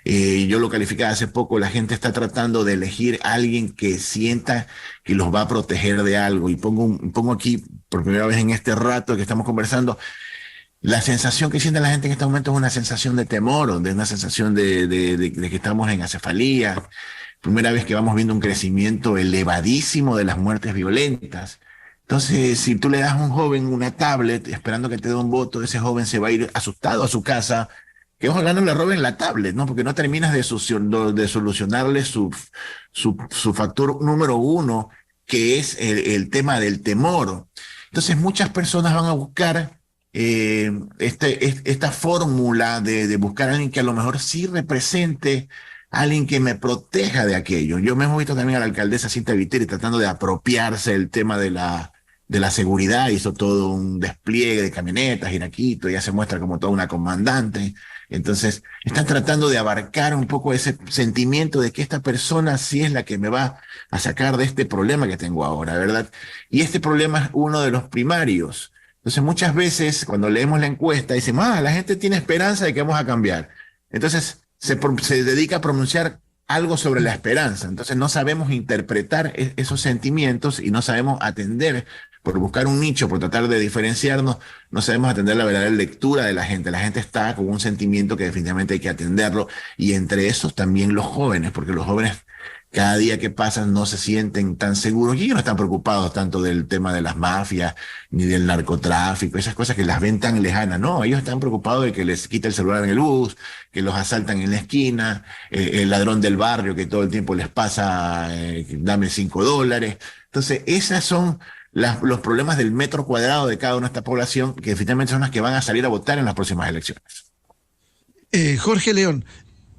yo lo calificaba hace poco, la gente está tratando de elegir a alguien que sienta que los va a proteger de algo. Y pongo aquí, por primera vez en este rato que estamos conversando, la sensación que siente la gente en este momento es una sensación de temor, o de una sensación de que estamos en acefalía. Primera vez que vamos viendo un crecimiento elevadísimo de las muertes violentas. Entonces, si tú le das a un joven una tablet esperando que te dé un voto, ese joven se va a ir asustado a su casa, que ojalá no le roben la tablet, ¿no? Porque no terminas de solucionarle su factor número uno, que es el tema del temor. Entonces, muchas personas van a buscar esta fórmula de buscar a alguien que a lo mejor sí represente alguien que me proteja de aquello. Yo me hemos visto también a la alcaldesa Cinta Viteri tratando de apropiarse del tema de la seguridad, hizo todo un despliegue de camionetas, Iraquito, ya se muestra como toda una comandante, Entonces, están tratando de abarcar un poco ese sentimiento de que esta persona sí es la que me va a sacar de este problema que tengo ahora, ¿verdad? Y este problema es uno de los primarios. Entonces, muchas veces cuando leemos la encuesta, decimos, la gente tiene esperanza de que vamos a cambiar. Entonces, se dedica a pronunciar algo sobre la esperanza. Entonces, no sabemos interpretar esos sentimientos y no sabemos atender por buscar un nicho, por tratar de diferenciarnos, no sabemos atender la verdadera lectura de la gente. La gente está con un sentimiento que definitivamente hay que atenderlo, y entre esos también los jóvenes, porque los jóvenes cada día que pasan no se sienten tan seguros y ellos no están preocupados tanto del tema de las mafias ni del narcotráfico, esas cosas que las ven tan lejanas. No, ellos están preocupados de que les quite el celular en el bus, que los asaltan en la esquina, el ladrón del barrio que todo el tiempo les pasa, dame $5. Entonces, esas son los problemas del metro cuadrado de cada una de esta población, que finalmente son las que van a salir a votar en las próximas elecciones. Jorge León,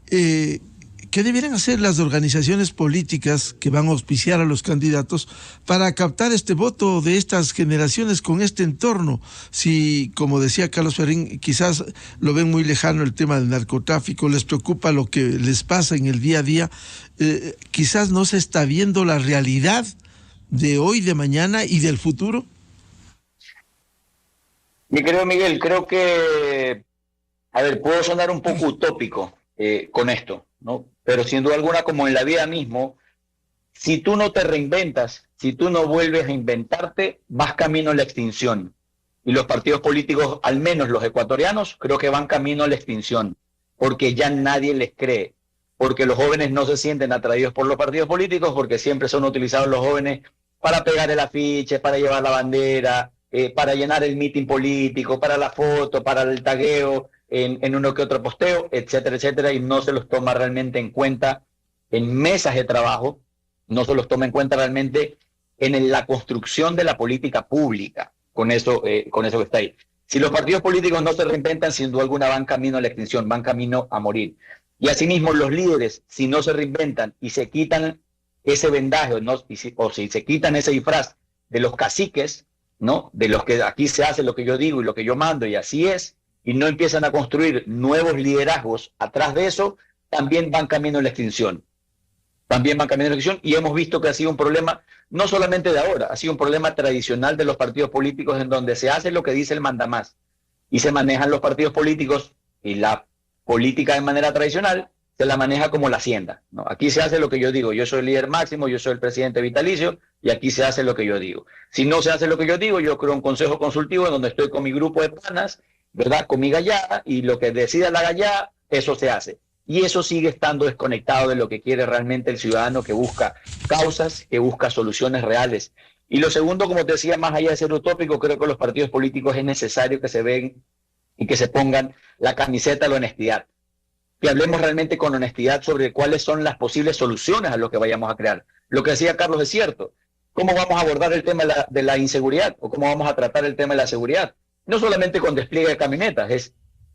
¿qué debieran hacer las organizaciones políticas que van a auspiciar a los candidatos para captar este voto de estas generaciones con este entorno? Si, como decía Carlos Ferrín, quizás lo ven muy lejano el tema del narcotráfico, les preocupa lo que les pasa en el día a día, quizás no se está viendo la realidad de hoy, de mañana y del futuro. Mi querido Miguel, creo que, puedo sonar un poco utópico con esto, ¿no? Pero sin duda alguna, como en la vida mismo, si tú no te reinventas, si tú no vuelves a inventarte, vas camino a la extinción. Y los partidos políticos, al menos los ecuatorianos, creo que van camino a la extinción, porque ya nadie les cree, porque los jóvenes no se sienten atraídos por los partidos políticos, porque siempre son utilizados los jóvenes para pegar el afiche, para llevar la bandera, para llenar el mitin político, para la foto, para el tagueo en uno que otro posteo, etcétera, etcétera, y no se los toma realmente en cuenta en mesas de trabajo, no se los toma en cuenta realmente en la construcción de la política pública, con eso que está ahí. Si los partidos políticos no se reinventan, sin duda alguna van camino a la extinción, van camino a morir. Y asimismo los líderes, si no se reinventan y se quitan ese vendaje, ¿no? o si se quitan ese disfraz de los caciques, ¿no? De los que aquí se hace lo que yo digo y lo que yo mando, y así es, y no empiezan a construir nuevos liderazgos atrás de eso, también van camino a la extinción. También van camino a la extinción, y hemos visto que ha sido un problema, no solamente de ahora, ha sido un problema tradicional de los partidos políticos, en donde se hace lo que dice el mandamás, y se manejan los partidos políticos, y la política de manera tradicional se la maneja como la hacienda, ¿no? Aquí se hace lo que yo digo, yo soy el líder máximo, yo soy el presidente vitalicio, y aquí se hace lo que yo digo. Si no se hace lo que yo digo, yo creo un consejo consultivo en donde estoy con mi grupo de panas, ¿verdad? Con mi gallada, y lo que decida la gallada, eso se hace. Y eso sigue estando desconectado de lo que quiere realmente el ciudadano, que busca causas, que busca soluciones reales. Y lo segundo, como te decía, más allá de ser utópico, creo que los partidos políticos es necesario que se ven y que se pongan la camiseta de la honestidad. Que hablemos realmente con honestidad sobre cuáles son las posibles soluciones a lo que vayamos a crear. Lo que decía Carlos es cierto. ¿Cómo vamos a abordar el tema de la inseguridad? ¿O cómo vamos a tratar el tema de la seguridad? No solamente con despliegue de camionetas,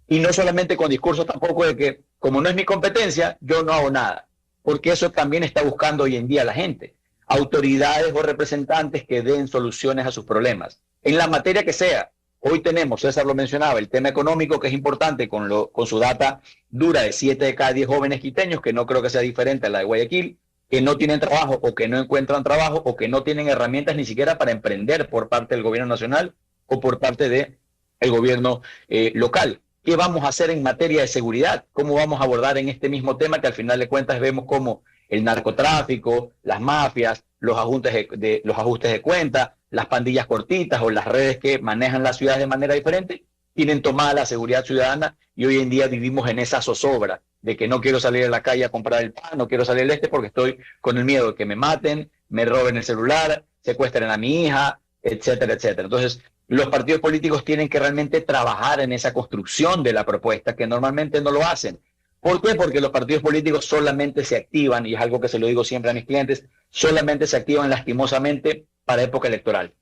y no solamente con discursos tampoco de que, como no es mi competencia, yo no hago nada. Porque eso también está buscando hoy en día la gente. Autoridades o representantes que den soluciones a sus problemas. En la materia que sea. Hoy tenemos, César lo mencionaba, el tema económico, que es importante, con su data dura de 7 de cada 10 jóvenes quiteños, que no creo que sea diferente a la de Guayaquil, que no tienen trabajo o que no encuentran trabajo o que no tienen herramientas ni siquiera para emprender por parte del gobierno nacional o por parte del gobierno local. ¿Qué vamos a hacer en materia de seguridad? ¿Cómo vamos a abordar en este mismo tema que al final de cuentas vemos como el narcotráfico, las mafias, los ajustes de cuenta, las pandillas cortitas o las redes que manejan las ciudades de manera diferente, tienen tomada la seguridad ciudadana, y hoy en día vivimos en esa zozobra de que no quiero salir a la calle a comprar el pan, no quiero salir porque estoy con el miedo de que me maten, me roben el celular, secuestren a mi hija, etcétera, etcétera. Entonces, los partidos políticos tienen que realmente trabajar en esa construcción de la propuesta, que normalmente no lo hacen. ¿Por qué? Porque los partidos políticos solamente se activan, y es algo que se lo digo siempre a mis clientes, solamente se activan lastimosamente para época electoral.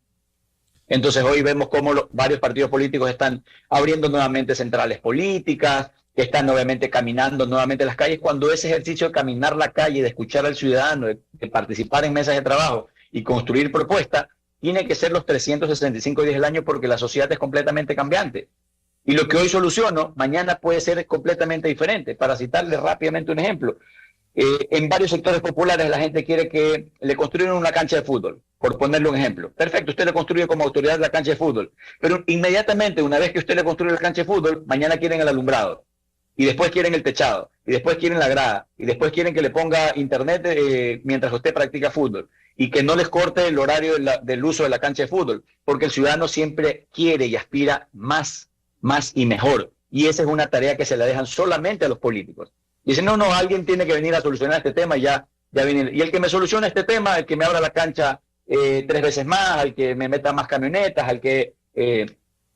Entonces hoy vemos cómo varios partidos políticos están abriendo nuevamente centrales políticas, que están obviamente caminando nuevamente las calles, cuando ese ejercicio de caminar la calle, de escuchar al ciudadano, de participar en mesas de trabajo y construir propuestas, tiene que ser los 365 días del año, porque la sociedad es completamente cambiante. Y lo que hoy soluciono, mañana puede ser completamente diferente. Para citarle rápidamente un ejemplo, en varios sectores populares la gente quiere que le construyan una cancha de fútbol, por ponerle un ejemplo. Perfecto, usted le construye como autoridad la cancha de fútbol, pero inmediatamente, una vez que usted le construye la cancha de fútbol, mañana quieren el alumbrado, y después quieren el techado, y después quieren la grada, y después quieren que le ponga internet mientras usted practica fútbol, y que no les corte el horario del uso de la cancha de fútbol, porque el ciudadano siempre quiere y aspira más y mejor, y esa es una tarea que se la dejan solamente a los políticos. Dicen, no, alguien tiene que venir a solucionar este tema y ya viene. Y el que me solucione este tema, el que me abra la cancha 3 veces más, al que me meta más camionetas, al que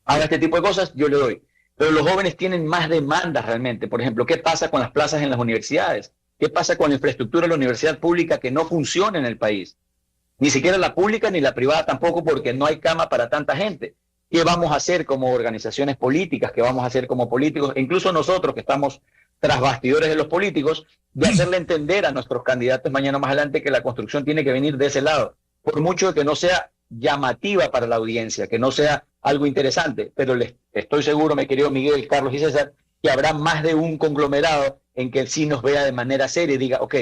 haga este tipo de cosas, yo le doy. Pero los jóvenes tienen más demandas realmente. Por ejemplo, ¿qué pasa con las plazas en las universidades? ¿Qué pasa con la infraestructura de la universidad pública que no funciona en el país? Ni siquiera la pública ni la privada tampoco, porque no hay cama para tanta gente. ¿Qué vamos a hacer como organizaciones políticas? ¿Qué vamos a hacer como políticos? E incluso nosotros que estamos tras bastidores de los políticos, de hacerle entender a nuestros candidatos mañana más adelante que la construcción tiene que venir de ese lado, por mucho que no sea llamativa para la audiencia, que no sea algo interesante, pero les estoy seguro, mi querido Miguel, Carlos y César, que habrá más de un conglomerado en que sí nos vea de manera seria y diga, ok,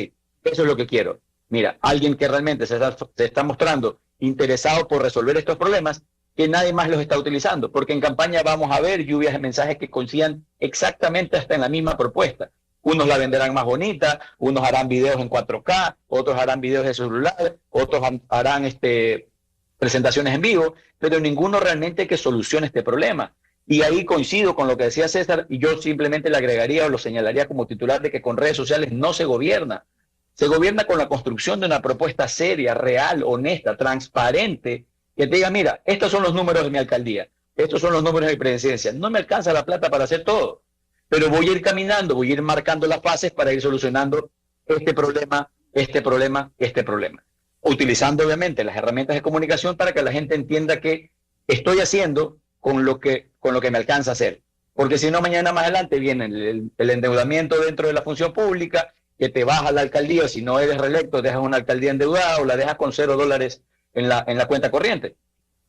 eso es lo que quiero. Mira, alguien que realmente se está mostrando interesado por resolver estos problemas, que nadie más los está utilizando, porque en campaña vamos a ver lluvias de mensajes que coincidan exactamente hasta en la misma propuesta. Unos la venderán más bonita, unos harán videos en 4K, otros harán videos de celular, otros harán presentaciones en vivo, pero ninguno realmente que solucione este problema. Y ahí coincido con lo que decía César, y yo simplemente le agregaría o lo señalaría como titular de que con redes sociales no se gobierna. Se gobierna con la construcción de una propuesta seria, real, honesta, transparente, que te diga, mira, estos son los números de mi alcaldía, estos son los números de mi presidencia. No me alcanza la plata para hacer todo, pero voy a ir caminando, voy a ir marcando las fases para ir solucionando este problema, utilizando obviamente las herramientas de comunicación para que la gente entienda que estoy haciendo con lo que me alcanza a hacer. Porque si no, mañana más adelante viene el endeudamiento dentro de la función pública, que te baja la alcaldía, si no eres reelecto, dejas una alcaldía endeudada o la dejas con $0 en la cuenta corriente.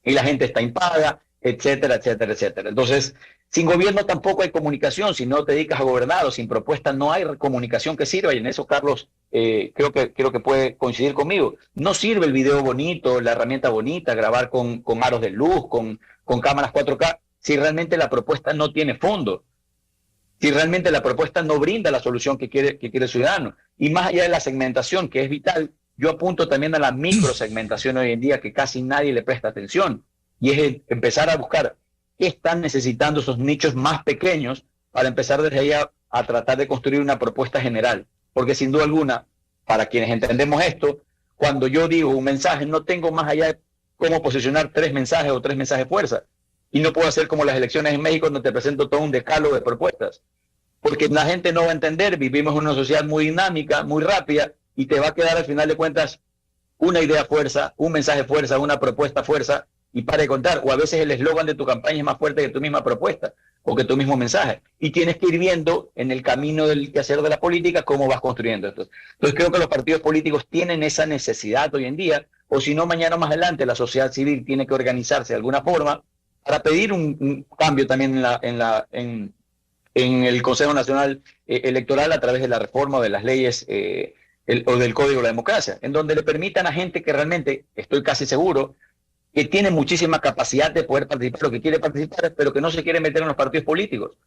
Y la gente está impaga, etcétera, etcétera, etcétera. Entonces, sin gobierno tampoco hay comunicación. Si no te dedicas a gobernar o sin propuesta, no hay comunicación que sirva. Y en eso, Carlos, creo que puede coincidir conmigo. No sirve el video bonito, la herramienta bonita, grabar con aros de luz, con cámaras 4K, si realmente la propuesta no tiene fondo. Si realmente la propuesta no brinda la solución que quiere el ciudadano. Y más allá de la segmentación, que es vital, yo apunto también a la microsegmentación hoy en día, que casi nadie le presta atención. Y es empezar a buscar qué están necesitando esos nichos más pequeños para empezar desde ahí a tratar de construir una propuesta general. Porque sin duda alguna, para quienes entendemos esto, cuando yo digo un mensaje, no tengo más allá de cómo posicionar 3 mensajes o 3 mensajes fuerza. Y no puedo hacer como las elecciones en México, donde te presento todo un decálogo de propuestas. Porque la gente no va a entender, vivimos en una sociedad muy dinámica, muy rápida, y te va a quedar al final de cuentas una idea fuerza, un mensaje fuerza, una propuesta fuerza, y para de contar. O a veces el eslogan de tu campaña es más fuerte que tu misma propuesta o que tu mismo mensaje. Y tienes que ir viendo en el camino del quehacer de la política cómo vas construyendo esto. Entonces creo que los partidos políticos tienen esa necesidad hoy en día, o si no, mañana más adelante la sociedad civil tiene que organizarse de alguna forma para pedir un cambio también en el Consejo Nacional Electoral a través de la reforma de las leyes o del Código de la Democracia, en donde le permitan a gente que realmente, estoy casi seguro, que tiene muchísima capacidad de poder participar, lo que quiere participar, pero que no se quiere meter en los partidos políticos.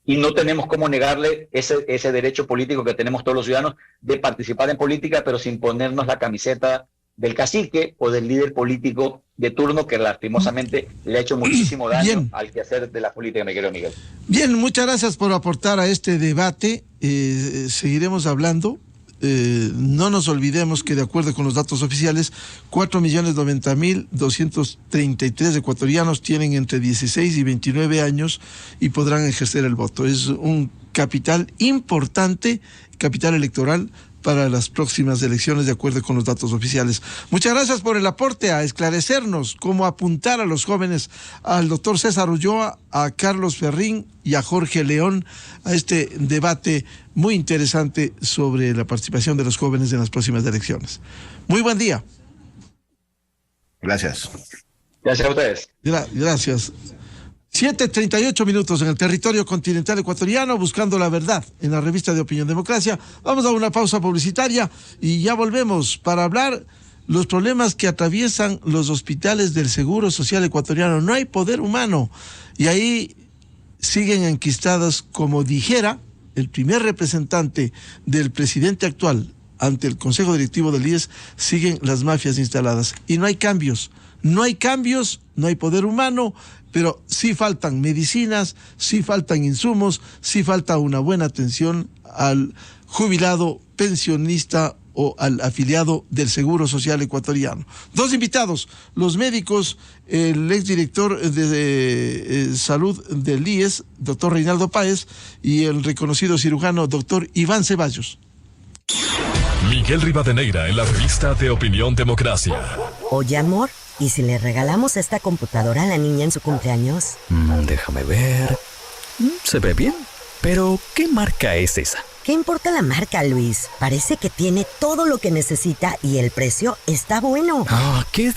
Y no tenemos cómo negarle ese derecho político que tenemos todos los ciudadanos de participar en política, pero sin ponernos la camiseta del cacique o del líder político de turno, que lastimosamente le ha hecho muchísimo daño al quehacer de la política, mi querido Miguel. Bien, muchas gracias por aportar a este debate. Seguiremos hablando. No nos olvidemos que de acuerdo con los datos oficiales, 4.090.233 ecuatorianos tienen entre 16 y 29 años y podrán ejercer el voto. Es un capital importante, capital electoral para las próximas elecciones de acuerdo con los datos oficiales. Muchas gracias por el aporte a esclarecernos cómo apuntar a los jóvenes, al doctor César Ulloa, a Carlos Ferrín y a Jorge León, a este debate muy interesante sobre la participación de los jóvenes en las próximas elecciones. Muy buen día. Gracias. Gracias a ustedes. Gracias. 7:38 en el territorio continental ecuatoriano, buscando la verdad en la revista de Opinión Democracia. Vamos a una pausa publicitaria y ya volvemos para hablar los problemas que atraviesan los hospitales del Seguro Social ecuatoriano. No hay poder humano y ahí siguen enquistadas, como dijera el primer representante del presidente actual ante el Consejo Directivo del IES, siguen las mafias instaladas y no hay cambios, no hay poder humano, pero sí faltan medicinas, sí faltan insumos, sí falta una buena atención al jubilado, pensionista o al afiliado del Seguro Social ecuatoriano. Dos invitados, los médicos, el exdirector de salud del IES, doctor Reinaldo Páez, y el reconocido cirujano, doctor Iván Ceballos. Miguel Rivadeneira en la revista de Opinión Democracia. Oye, amor, ¿y si le regalamos esta computadora a la niña en su cumpleaños? Déjame ver. Se ve bien. Pero, ¿qué marca es esa? ¿Qué importa la marca, Luis? Parece que tiene todo lo que necesita y el precio está bueno. ¿Qué